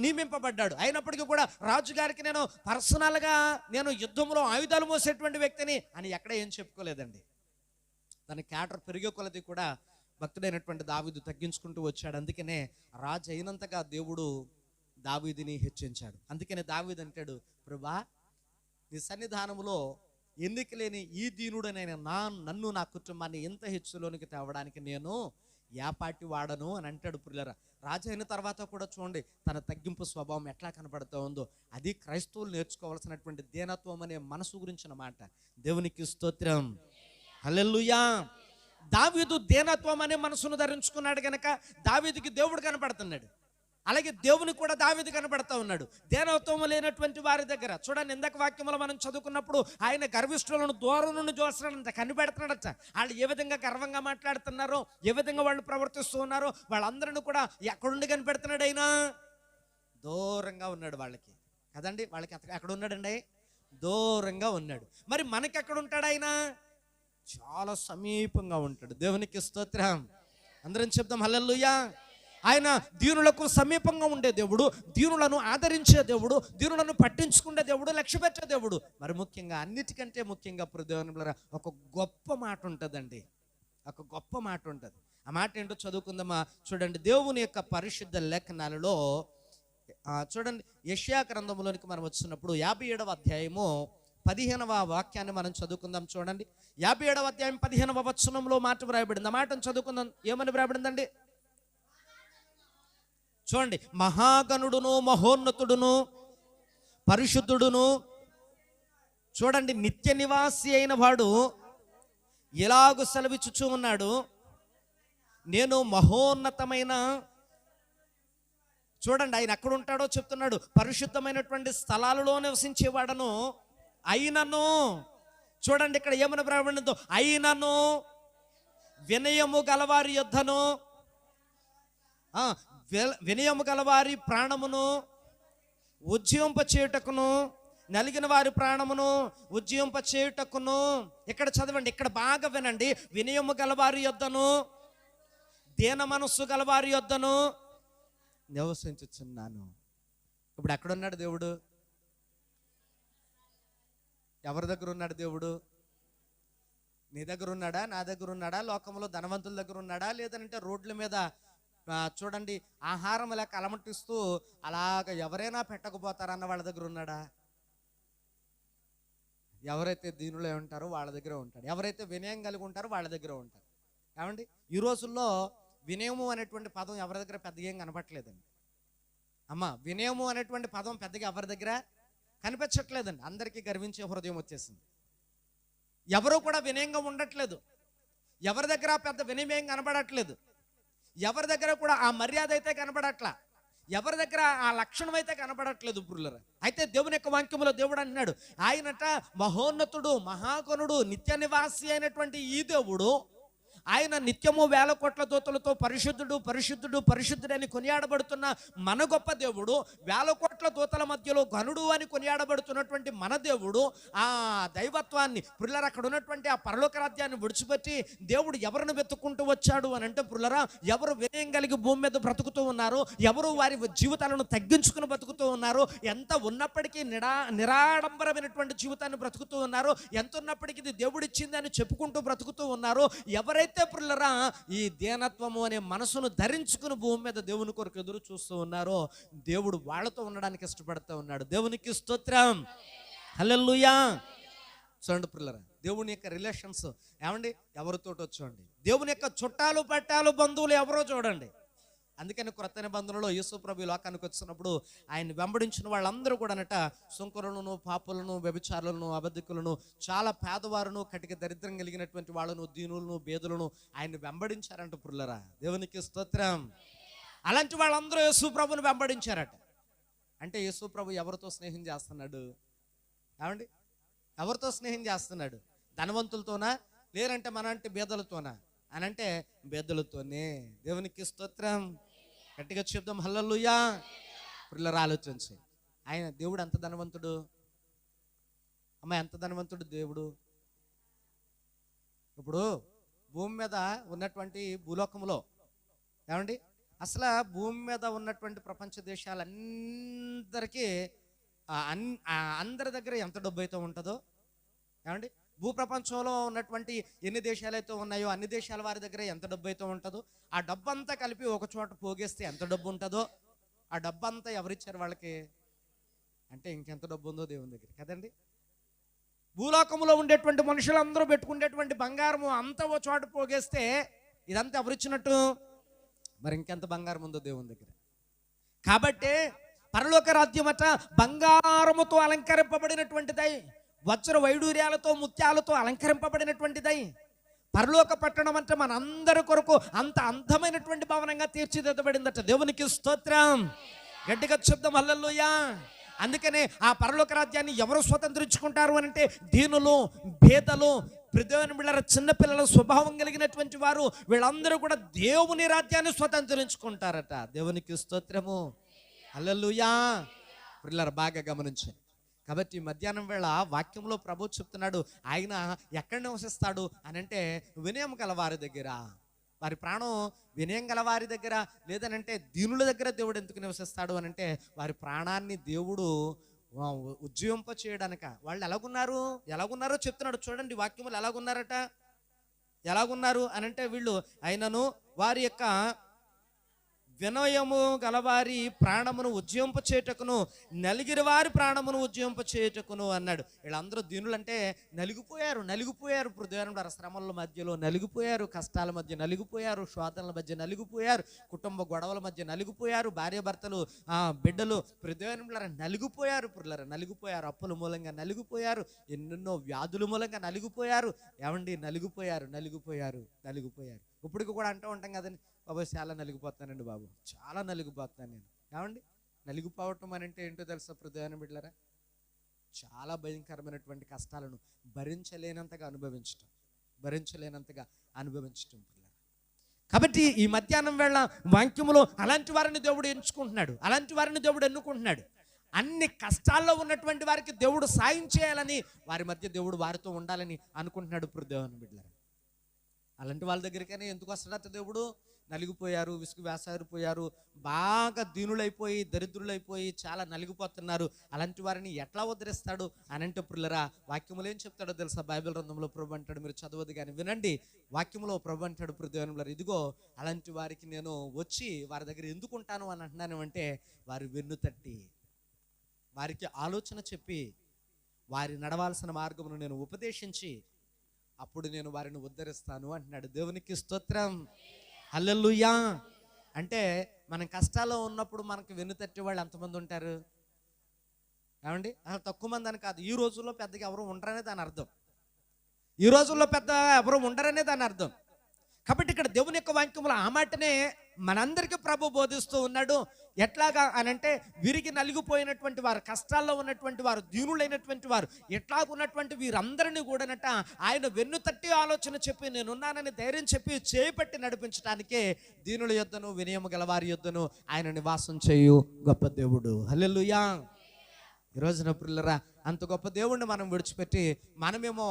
నియమింపబడ్డాడు. అయినప్పటికీ కూడా రాజుగారికి నేను పర్సనల్గా నేను యుద్ధంలో ఆయుధాలు మోసేటువంటి వ్యక్తిని అని ఎక్కడ ఏం చెప్పుకోలేదండి. తన క్యాటర్ పెరిగే కొలది కూడా భక్తుడైనటువంటి దావీదు తగ్గించుకుంటూ వచ్చాడు. అందుకనే రాజు అయినంతగా దేవుడు దావీదుని హెచ్చించాడు. అందుకనే దావీదు అంటాడు, ప్రభువా నీ సన్నిధానంలో ఎన్నిక లేని ఈ దీనుడనైన నన్ను నా కుటుంబాన్ని ఎంత హెచ్చులోనికి తేవడానికి నేను యాపాటి వాడను అని అంటాడు పుల్లరా. రాజు అయిన తర్వాత కూడా చూడండి తన తగ్గింపు స్వభావం ఎట్లా కనపడుతూ ఉందో. అది క్రైస్తవులు నేర్చుకోవాల్సినటువంటి దీనత్వం అనే మనసు గురించిన మాట. దేవునికి స్తోత్రం. హల్లెలూయా. దావీదు దీనత్వం అనే మనసును ధరించుకున్నాడు కనుక దావీదుకి దేవుడు కనపడుతున్నాడు, అలాగే దేవుని కూడా దావీదు కనపడతా ఉన్నాడు. దీనత్వం లేనటువంటి వారి దగ్గర చూడండి, ఇందాక వాక్యంలో మనం చదువుకున్నప్పుడు ఆయన గర్విష్ఠులను దూరం నుండి చూస్తున్నాడంట, కనిపెడుతున్నాడట. వాళ్ళు ఏ విధంగా గర్వంగా మాట్లాడుతున్నారో, ఏ విధంగా వాళ్ళు ప్రవర్తిస్తూ ఉన్నారో వాళ్ళందరినీ కూడా ఎక్కడుండి కనిపెడుతున్నాడు. అయినా దూరంగా ఉన్నాడు వాళ్ళకి కదండి. వాళ్ళకి ఎక్కడ ఉన్నాడండి? దూరంగా ఉన్నాడు. మరి మనకి ఎక్కడ ఉంటాడు? ఆయన చాలా సమీపంగా ఉంటాడు. దేవునికి స్తోత్రం. అందరం చెప్దాం హల్లెలూయా. ఆయన దీనులకు సమీపంగా ఉండే దేవుడు, దీనులను ఆదరించే దేవుడు, దీనులను పట్టించుకునే దేవుడు, లక్ష్య పెట్టే దేవుడు. మరి ముఖ్యంగా అన్నిటికంటే ముఖ్యంగా దేవుని ఒక గొప్ప మాట ఉంటుందండి, ఒక గొప్ప మాట ఉంటుంది. ఆ మాట ఏంటో చదువుకుందామా. చూడండి దేవుని యొక్క పరిశుద్ధ లేఖనాలలో చూడండి యెషయా గ్రంథంలోనికి మనం వచ్చినప్పుడు 57వ అధ్యాయము 15వ వాక్యాన్ని మనం చదువుకుందాం. చూడండి 57వ అధ్యాయం 15వ వచనంలో మాట వ్రాయబడింది. ఆ మాటను చదువుకుందాం. ఏమని వ్రాయబడిందండి? చూడండి, మహాగణుడును మహోన్నతుడును పరిశుద్ధుడును చూడండి నిత్య నివాసి అయిన వాడు ఎలాగూ సెలవిచ్చుచూ ఉన్నాడు, నేను మహోన్నతమైన చూడండి ఆయన ఎక్కడ ఉంటాడో చెప్తున్నాడు, పరిశుద్ధమైనటువంటి స్థలాలలో నివసించేవాడను అయినను. చూడండి ఇక్కడ ఏమని వ్రాయబడిందో, అయినను వినయము గలవారి యొద్దను వినయము గలవారి ప్రాణమును ఉజ్జీవింప చేయుటకును, నలిగిన వారి ప్రాణమును ఉజ్జీవింప చేయుటకును. ఇక్కడ చదవండి, ఇక్కడ బాగా వినండి. వినయము గలవారి యొద్దను దీన మనస్సు గలవారి యొద్దను నివసించుచున్నాను. ఇప్పుడు ఎక్కడున్నాడు దేవుడు? ఎవరి దగ్గర ఉన్నాడు దేవుడు? నీ దగ్గర ఉన్నాడా? నా దగ్గర ఉన్నాడా? లోకంలో ధనవంతుల దగ్గర ఉన్నాడా? లేదంటే రోడ్ల మీద చూడండి ఆహారం లేక అలమటిస్తూ అలాగ ఎవరైనా పెట్టకపోతారన్న వాళ్ళ దగ్గర ఉన్నాడా? ఎవరైతే దీనులే ఉంటారో వాళ్ళ దగ్గర ఉంటాడు. ఎవరైతే వినయం కలిగి ఉంటారో వాళ్ళ దగ్గర ఉంటారు. ఏమండి ఈ రోజుల్లో వినయము అనేటువంటి పదం ఎవరి దగ్గర పెద్దగా ఏం కనపట్లేదండి. అమ్మ, వినయము అనేటువంటి పదం పెద్దగా ఎవరి దగ్గర కనిపించట్లేదండి. అందరికీ గర్వించే హృదయం వచ్చేసింది. ఎవరు కూడా వినయంగా ఉండట్లేదు. ఎవరి దగ్గర పెద్ద వినయం కనబడట్లేదు. ఎవరి దగ్గర కూడా ఆ మర్యాద అయితే కనబడట్లా. ఎవరి దగ్గర ఆ లక్షణం అయితే కనబడట్లేదు పురులరా. అయితే దేవుని యొక్క వాక్యములో దేవుడు అన్నాడు, ఆయనట మహోన్నతుడు, మహాగణుడు, నిత్య నివాసి అయినటువంటి ఈ దేవుడు, ఆయన నిత్యము 1000 కోట్ల దూతలతో పరిశుద్ధుడు పరిశుద్ధుడు పరిశుద్ధుడని కొనియాడబడుతున్న మన గొప్ప దేవుడు, 1000 కోట్ల దూతల మధ్యలో ఘనుడు అని కొనియాడబడుతున్నటువంటి మన దేవుడు, ఆ దైవత్వాన్ని పురులరా, అక్కడ ఉన్నటువంటి ఆ పరలోక రాజ్యాన్ని విడిచిపెట్టి దేవుడు ఎవరిని వెతుక్కుంటూ వచ్చాడు అని అంటే పురులరా, ఎవరు వినయం కలిగి భూమి మీద బ్రతుకుతూ ఉన్నారు, ఎవరు వారి జీవితాలను తగ్గించుకుని బ్రతుకుతూ ఉన్నారు, ఎంత ఉన్నప్పటికీ నిరాడంబరమైనటువంటి జీవితాన్ని బ్రతుకుతూ ఉన్నారు, ఎంత ఉన్నప్పటికీ ఇది దేవుడిచ్చింది అని చెప్పుకుంటూ బ్రతుకుతూ ఉన్నారు, ఎవరైతే పురులరా ఈ దీనత్వము అనే మనసును ధరించుకుని భూమి మీద దేవుని కొరకు ఎదురు చూస్తూ ఉన్నారో, దేవుడు వాళ్ళతో ఉండడానికి ఇష్టపడుతూ ఉన్నాడు. దేవునికి స్తోత్రం, హల్లెలూయా. చూడండి పురులరా, దేవుని యొక్క రిలేషన్స్ ఏమండి ఎవరితోటో చూడండి. దేవుని యొక్క చుట్టాలు పట్టాలు బంధువులు ఎవరో చూడండి. అందుకని క్రొత్త నిబంధనలో యేసు ప్రభు లోకానికి వచ్చినప్పుడు ఆయన వెంబడించిన వాళ్ళందరూ కూడా అనట సుంకరులను, పాపులను, వ్యభిచారులను, అబద్ధికులను, చాలా పేదవారును, కటిక దరిద్రం కలిగినటువంటి వాళ్ళను, దీనులను, బేదులను ఆయన వెంబడించారంట పురులరా. దేవునికి స్తోత్రం. అలాంటి వాళ్ళందరూ యేసు ప్రభుని వెంబడించారట. అంటే యేసు ప్రభు ఎవరితో స్నేహం చేస్తున్నాడు? ఏమండి ఎవరితో స్నేహం చేస్తున్నాడు? ధనవంతులతోనా, లేరంటే మనంటే బేదలతోనా అని అంటే బేదలతోనే. దేవునికి స్తోత్రం. గట్టిగా చెప్దాం హల్లెలూయా. పిల్లలు ఆలోచించి, ఆయన దేవుడు ఎంత ధనవంతుడు అమ్మ, ఎంత ధనవంతుడు దేవుడు. ఇప్పుడు భూమి మీద ఉన్నటువంటి భూలోకంలో ఏమండి అసలు భూమి మీద ఉన్నటువంటి ప్రపంచ దేశాలందరికీ అందరి దగ్గర ఎంత డబ్బు అయితే ఉంటుందో, ఏమండి భూప్రపంచంలో ఉన్నటువంటి ఎన్ని దేశాలైతే ఉన్నాయో అన్ని దేశాల వారి దగ్గర ఎంత డబ్బు అయితే ఉంటుందో, ఆ డబ్బు అంతా కలిపి ఒక చోట పోగేస్తే ఎంత డబ్బు ఉంటుందో, ఆ డబ్బు అంతా ఎవరిచ్చారు వాళ్ళకి అంటే ఇంకెంత డబ్బు ఉందో దేవుని దగ్గర కదండి. భూలోకంలో ఉండేటువంటి మనుషులందరూ పెట్టుకునేటువంటి బంగారము అంతా ఓ చోట పోగేస్తే ఇదంతా ఎవరిచ్చినట్టు? మరి ఇంకెంత బంగారం ఉందో దేవుని దగ్గర. కాబట్టి పరలోక రాజ్యమట బంగారముతో అలంకరింపబడినటువంటిదై, వజ్ర వైడూర్యాలతో, ముత్యాలతో అలంకరింపబడినటువంటిదై. పరలోక పట్టణం అంటే మనందరి కొరకు అంత అందమైనటువంటి భవనంగా తీర్చిదిద్దబడిందట. దేవునికి స్తోత్రం. గట్టిగా చెప్దాం హల్లెలూయా. అందుకనే ఆ పరలోక రాజ్యాన్ని ఎవరు స్వతంత్రించుకుంటారు అని అంటే దీనులు, భేదలు, చిన్నపిల్లల స్వభావం కలిగినటువంటి వారు, వీళ్ళందరూ కూడా దేవుని రాజ్యాన్ని స్వతంత్రించుకుంటారట. దేవునికి స్తోత్రము, హల్లెలూయా. పిల్లలు బాగా గమనించండి. కాబట్టి మధ్యాహ్నం వేళ వాక్యంలో ప్రభు చెప్తున్నాడు, ఆయన ఎక్కడ నివసిస్తాడు అని అంటే వినయం గల వారి దగ్గర. వారి ప్రాణం వినయం గల వారి దగ్గర, లేదనంటే దీనుల దగ్గర దేవుడు ఎందుకు నివసిస్తాడు అని అంటే వారి ప్రాణాన్ని దేవుడు ఉజ్జీవింప చేయడానిక. వాళ్ళు ఎలాగున్నారో చెప్తున్నాడు చూడండి వాక్యములు. ఎలాగున్నారట, ఎలాగున్నారు అని అంటే వీళ్ళు ఆయనను వారి యొక్క వినయము గలవారి ప్రాణమును ఉజ్జీవింప చేయుటకును, నలిగిరి వారి ప్రాణమును ఉజ్జీవింప చేయుటకును అన్నాడు. వీళ్ళందరూ దీనులు అంటే నలిగిపోయారు హృదయంలో, శ్రమల మధ్యలో నలిగిపోయారు, కష్టాల మధ్య నలిగిపోయారు, శోధనల మధ్య నలిగిపోయారు, కుటుంబ గొడవల మధ్య నలిగిపోయారు, భార్యాభర్తలు, బిడ్డలు హృదయంలో నలిగిపోయారు, అప్పుల మూలంగా నలిగిపోయారు, ఎన్నెన్నో వ్యాధుల మూలంగా నలిగిపోయారు. ఏమండి నలిగిపోయారు. ఇప్పటికి కూడా అంటూ ఉంటాం కదండి, బాబు చాలా నలిగిపోతానండి బాబు, చాలా నలిగిపోతాను నేను. ఏమండి నలిగిపోవటం అని అంటే ఏంటో తెలుసా హృదయాన్ని బిడ్డలారా? చాలా భయంకరమైనటువంటి కష్టాలను భరించలేనంతగా అనుభవించటం పిల్లలు. కాబట్టి ఈ మధ్యాహ్నం వేళ వాక్యములో అలాంటి వారిని దేవుడు ఎంచుకుంటున్నాడు, అలాంటి వారిని దేవుడు ఎన్నుకుంటున్నాడు. అన్ని కష్టాల్లో ఉన్నటువంటి వారికి దేవుడు సాయం చేయాలని, వారి మధ్య దేవుడు వారితో ఉండాలని అనుకుంటున్నాడు హృదయాన్ని బిడ్డలారా. అలాంటి వాళ్ళ దగ్గరికైనా ఎందుకు వస్తాడట దేవుడు? నలిగిపోయారు, విసుగు వేసారిపోయారు, బాగా దీనులైపోయి, దరిద్రులైపోయి చాలా నలిగిపోతున్నారు. అలాంటి వారిని ఎట్లా ఉద్ధరిస్తాడు అని అంటే పిల్లరా, వాక్యములు ఏం చెప్తాడో తెలుసా? బైబిల్ గ్రంథంలో ప్రభు అంటాడు, మీరు చదవదు కానీ వినండి. వాక్యములో ప్రభు అంటాడు హృదయంలో, ఇదిగో అలాంటి వారికి నేను వచ్చి వారి దగ్గర ఎందుకు ఉంటాను అని అంటున్నాను అంటే, వారి వెన్ను తట్టి, వారికి ఆలోచన చెప్పి, వారి నడవాల్సిన మార్గమును నేను ఉపదేశించి, అప్పుడు నేను వారిని ఉద్ధరిస్తాను అంటున్నాడు. దేవునికి స్తోత్రం, హల్లెలూయా. అంటే మనం కష్టాల్లో ఉన్నప్పుడు మనకు వెన్నుతట్టే వాళ్ళు ఎంతమంది ఉంటారు ఏమండి? తక్కువ మంది అని కాదు. ఈ రోజుల్లో పెద్దగా ఎవరు ఉండరనే దాని అర్థం. ఈ రోజుల్లో పెద్ద ఎవరు ఉండరనే దాని అర్థం. కాబట్టి ఇక్కడ దేవుని యొక్క వాక్యంలో ఆ మాటనే మనందరికీ ప్రభు బోధిస్తూ ఉన్నాడు. ఎట్లాగా అని అంటే, విరిగి నలిగిపోయినటువంటి వారు, కష్టాల్లో ఉన్నటువంటి వారు, దీనులైనటువంటి వారు, ఎట్లాగున్నటువంటి వీరందరినీ కూడానట ఆయన వెన్ను తట్టి ఆలోచన చెప్పి నేనున్నానని ధైర్యం చెప్పి చేపట్టి నడిపించడానికే దీనుల యొద్దను వినయము గలవారి యొద్దను ఆయన నివాసం చేయు గొప్ప దేవుడు. హల్లెలూయా. ఈ రోజున ప్రియులారా, అంత గొప్ప దేవుణ్ణి మనం విడిచిపెట్టి మనమేమో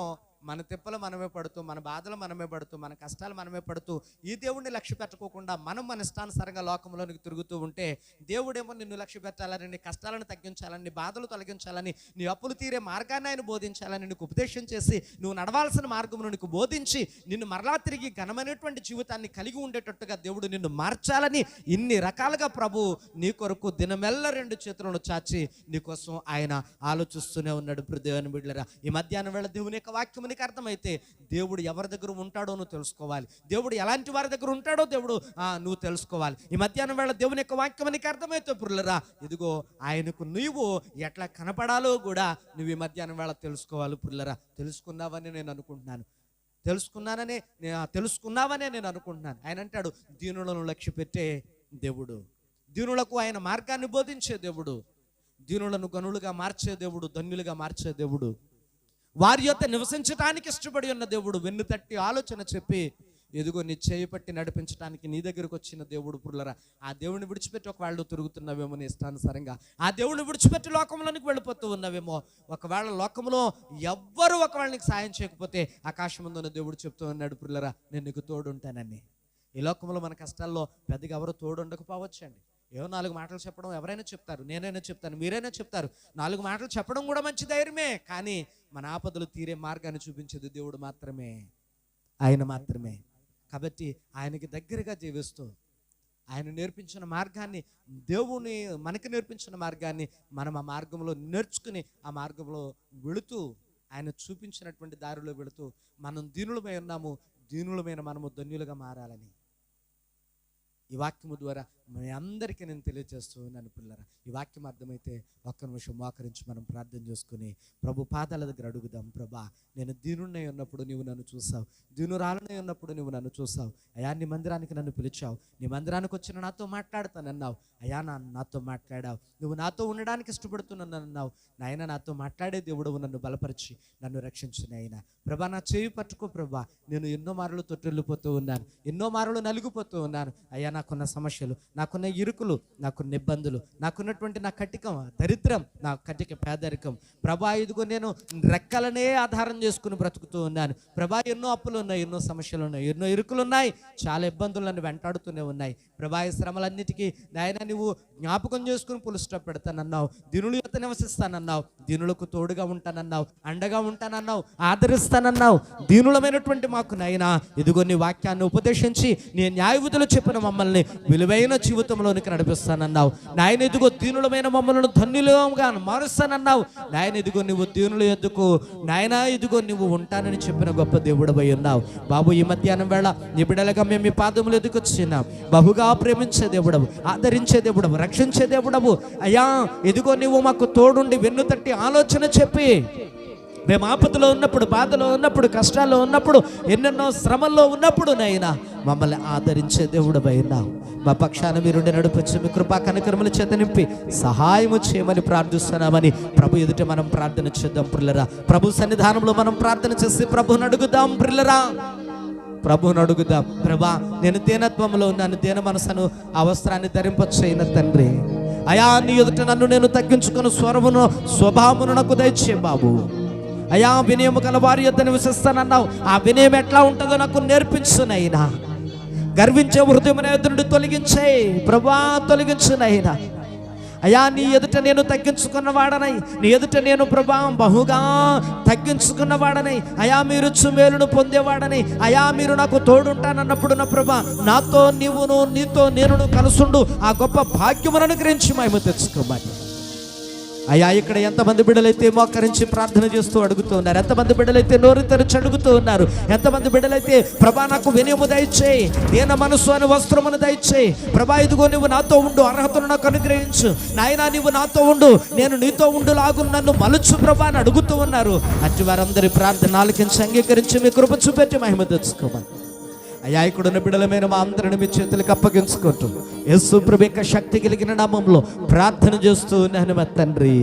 మన తిప్పలు మనమే పడుతూ, మన బాధలు మనమే పడుతూ, మన కష్టాలు మనమే పడుతూ, ఈ దేవుడిని లక్ష్య పెట్టుకోకుండా మనం మన ఇష్టానుసారంగా లోకంలోనికి తిరుగుతూ ఉంటే, దేవుడేమో నిన్ను లక్ష్య పెట్టాలని, నీ కష్టాలను తగ్గించాలని, నీ బాధలు తొలగించాలని, నీ అప్పులు తీరే మార్గాన్ని ఆయన బోధించాలని నీకు ఉపదేశం చేసి, నువ్వు నడవాల్సిన మార్గమును నీకు బోధించి, నిన్ను మరలా తిరిగి ఘనమైనటువంటి జీవితాన్ని కలిగి ఉండేటట్టుగా దేవుడు నిన్ను మార్చాలని ఇన్ని రకాలుగా ప్రభు నీ కొరకు దినమెల్ల రెండు చేతులను చాచి నీకోసం ఆయన ఆలోచిస్తూనే ఉన్నాడు. దేవుని బిడ్డలారా, ఈ మధ్యాహ్నం వేళ దేవుని యొక్క వాక్యం నీకు అర్థమైతే, దేవుడు ఎవరి దగ్గర ఉంటాడో నువ్వు తెలుసుకోవాలి. దేవుడు ఎలాంటి వారి దగ్గర ఉంటాడో దేవుడు నువ్వు తెలుసుకోవాలి. ఈ మధ్యాహ్నం వేళ దేవుని యొక్క వాక్యం నీకు అర్థమైతే ప్రియులారా, ఇదిగో ఆయనకు నువ్వు ఎట్లా కనపడాలో కూడా నువ్వు ఈ మధ్యాహ్నం వేళ తెలుసుకోవాలి. ప్రియులారా, తెలుసుకున్నావని నేను అనుకుంటున్నాను, తెలుసుకున్నావనే నేను అనుకుంటున్నాను. ఆయన అంటాడు, దీనులను లక్ష్య పెట్టే దేవుడు, దీనులకు ఆయన మార్గాన్ని బోధించే దేవుడు, దీనులను గనులుగా మార్చే దేవుడు, ధన్యులుగా మార్చే దేవుడు, వారి యొక్క నివసించడానికి ఇష్టపడి ఉన్న దేవుడు, వెన్ను తట్టి ఆలోచన చెప్పి ఎదుగో నీ చేయి పట్టి నడిపించడానికి నీ దగ్గరకు వచ్చిన దేవుడు. పుల్లరా, ఆ దేవుడిని విడిచిపెట్టి ఒకవేళ తిరుగుతున్నావేమో నీ ఇష్టానుసారంగా, ఆ దేవుడిని విడిచిపెట్టి లోకంలోనికి వెళ్ళిపోతూ ఉన్నావేమో. ఒకవేళ లోకంలో ఎవ్వరు ఒకవేళ నీకు సాయం చేయకపోతే, ఆకాశం ముందున్న దేవుడు చెప్తూ ఉన్నాడు, పుల్లరా నేను నీకు తోడుంటానని. ఈ లోకంలో మన కష్టాల్లో పెద్దగా ఎవరు తోడు ఉండకపోవచ్చండి. ఏవో 4 మాటలు చెప్పడం ఎవరైనా చెప్తారు, నేనైనా చెప్తాను, మీరైనా చెప్తారు. 4 మాటలు చెప్పడం కూడా మంచి ధైర్యమే, కానీ మన ఆపదలు తీరే మార్గాన్ని చూపించేది దేవుడు మాత్రమే, ఆయన మాత్రమే. కాబట్టి ఆయనకి దగ్గరగా జీవిస్తూ, ఆయన నేర్పించిన మార్గాన్ని, దేవుని మనకి నేర్పించిన మార్గాన్ని మనం ఆ మార్గంలో నేర్చుకుని, ఆ మార్గంలో వెళుతూ, ఆయన చూపించినటువంటి దారిలో వెళుతూ, మనం దీనులమై ఉన్నాము, దీనులమైన మనము ధన్యులుగా మారాలని ఈ వాక్యము ద్వారా మీ అందరికీ నేను తెలియజేస్తూ ఉన్నాను. పిల్లరా, ఈ వాక్యం అర్థమైతే ఒక్క నిమిషం మోకరించి మనం ప్రార్థన చేసుకుని ప్రభు పాదాల దగ్గర అడుగుదాం. ప్రభా, నేను దీనుడినై ఉన్నప్పుడు నువ్వు నన్ను చూసావు, దీనురాలనై ఉన్నప్పుడు నువ్వు నన్ను చూసావు. అయా, నీ మందిరానికి నన్ను పిలిచావు, నీ మందిరానికి వచ్చిన నాతో మాట్లాడతానన్నావు. అయా, నాతో మాట్లాడావు, నువ్వు నాతో ఉండడానికి ఇష్టపడుతున్నానన్నావు. నాయన, నాతో మాట్లాడే దేవుడు నన్ను బలపరిచి నన్ను రక్షించు నాయన. ప్రభా, నా చేయి పట్టుకో ప్రభా. నేను ఎన్నో మారులు తొట్టిల్లిపోతూ ఉన్నాను, ఎన్నో మారులు నలిగిపోతూ ఉన్నాను. అయ్యా, నాకున్న సమస్యలు, నాకున్న ఇరుకులు, నాకున్న ఇబ్బందులు, నాకున్నటువంటి నా కటికం దరిద్రం, నా కటిక పేదరికం ప్రభా, ఇదిగో నేను రెక్కలనే ఆధారం చేసుకుని బ్రతుకుతూ ఉన్నాను. ప్రభా, ఎన్నో అప్పులు ఉన్నాయి, ఎన్నో సమస్యలు ఉన్నాయి, ఎన్నో ఇరుకులు ఉన్నాయి, చాలా ఇబ్బందులు నన్ను వెంటాడుతూనే ఉన్నాయి. ప్రభా, ఈ శ్రమలన్నిటికీ నాయన నువ్వు జ్ఞాపకం చేసుకుని పులు స్టాప్ పెడతానన్నావు, దీనుల యొక్క నివసిస్తానన్నావు, దీనులకు తోడుగా ఉంటానన్నావు, అండగా ఉంటానన్నావు, ఆదరిస్తానన్నావు. దీనులమైనటువంటి మాకు నాయన ఇదిగో నీ వాక్యాన్ని ఉపదేశించి నీ న్యాయవిధులు చెప్పిన మమ్మల్ని విలువైన జీవితంలోనికి నడిపిస్తానన్నావు. నాయన, ఇదిగో దీనులమైన మమ్మల్ని ధన్యులుగా మారుస్తానన్నావు. నాయన, ఇదిగో నువ్వు దీనుల యొద్దకు నాయన ఇదిగో నువ్వు ఉంటానని చెప్పిన గొప్ప దేవుడవై ఉన్నావు. బాబు, ఈ మధ్యాహ్నం వేళ నీ బిడ్డలుగా మేము ఈ పాదములు ఎదుకొచ్చినాం. బహుగా ప్రేమించే దేవుడవు, ఆదరించే దేవుడవు, రక్షించే దేవుడవు. అయ్యా, ఇదిగో నువ్వు మాకు తోడుండి వెన్ను తట్టి ఆలోచన చెప్పి, మేము ఆపదలో ఉన్నప్పుడు, బాధలో ఉన్నప్పుడు, కష్టాల్లో ఉన్నప్పుడు, ఎన్నెన్నో శ్రమల్లో ఉన్నప్పుడు నైనా మమ్మల్ని ఆదరించే దేవుడవై ఉన్నావు. మా పక్షాన మీరుండి నడిపించి మీ కృపా కనికరముల చేత నింపి సహాయము చేయమని ప్రార్థిస్తున్నామని ప్రభు ఎదుట మనం ప్రార్థన చేద్దాం. ప్రిల్లరా, ప్రభు సన్నిధానంలో మనం ప్రార్థన చేసి ప్రభుని అడుగుదాం. ప్రిల్లరా, ప్రభుని అడుగుదాం. ప్రభా, నేను దీనత్వంలో ఉన్నాను, దీన మనసును అవసరాన్ని ధరింపచేయన తండ్రి. అయా, నీ ఎదుట నన్ను నేను తగ్గించుకుని స్వభావమును నాకు దయచే బాబు. అయా, వినయము గల వారి యొద్ద నివసిస్తానన్నావు. ఆ వినయం ఎట్లా ఉంటుందో నాకు నేర్పించునైనా. గర్వించే హృదయం ఎదురుడు తొలగించే ప్రభా, తొలగించునైనా. అయా, నీ ఎదుట నేను తగ్గించుకున్నవాడనై, నీ ఎదుట నేను ప్రభా బహుగా తగ్గించుకున్నవాడనై, అయా మీరు మేలును పొందేవాడనై, అయా మీరు నాకు తోడుంటానన్నప్పుడు నా ప్రభా నాతో నీవును, నీతో నేను కలుసుండు ఆ గొప్ప భాగ్యమును అనుగ్రహించి మహిమ తెచ్చుకోమని అయ్యా, ఇక్కడ ఎంతమంది బిడ్డలైతే మోకరించి ప్రార్థన చేస్తూ అడుగుతూ ఉన్నారు, ఎంతమంది బిడ్డలైతే నోరు తెరిచి అడుగుతూ ఉన్నారు, ఎంతమంది బిడ్డలైతే ప్రభా నాకు వినయము దయచేయి, దీన మనసు అని వస్త్రమును దయచేయి, ప్రభా ఇదిగో నువ్వు నాతో ఉండు, అర్హతను నాకు అనుగ్రహించు, నాయనా నువ్వు నాతో ఉండు, నేను నీతో ఉండులాగు నన్ను మలుచు ప్రభా అని అడుగుతూ ఉన్నారు. అట్టి వారందరి ప్రార్థన ఆలకించి అంగీకరించి మీ కృప చూపెట్టి మహిమ తెచ్చుకోమని అయ్యా, ఇక్కడున్న బిడ్డలమైన మా అందరిని మీ చేతులకు అప్పగించుకుంటూ యేసు ప్రభు యొక్క శక్తి కలిగిన నామంలో ప్రార్థన చేస్తూ ఉన్నాను మా తండ్రి.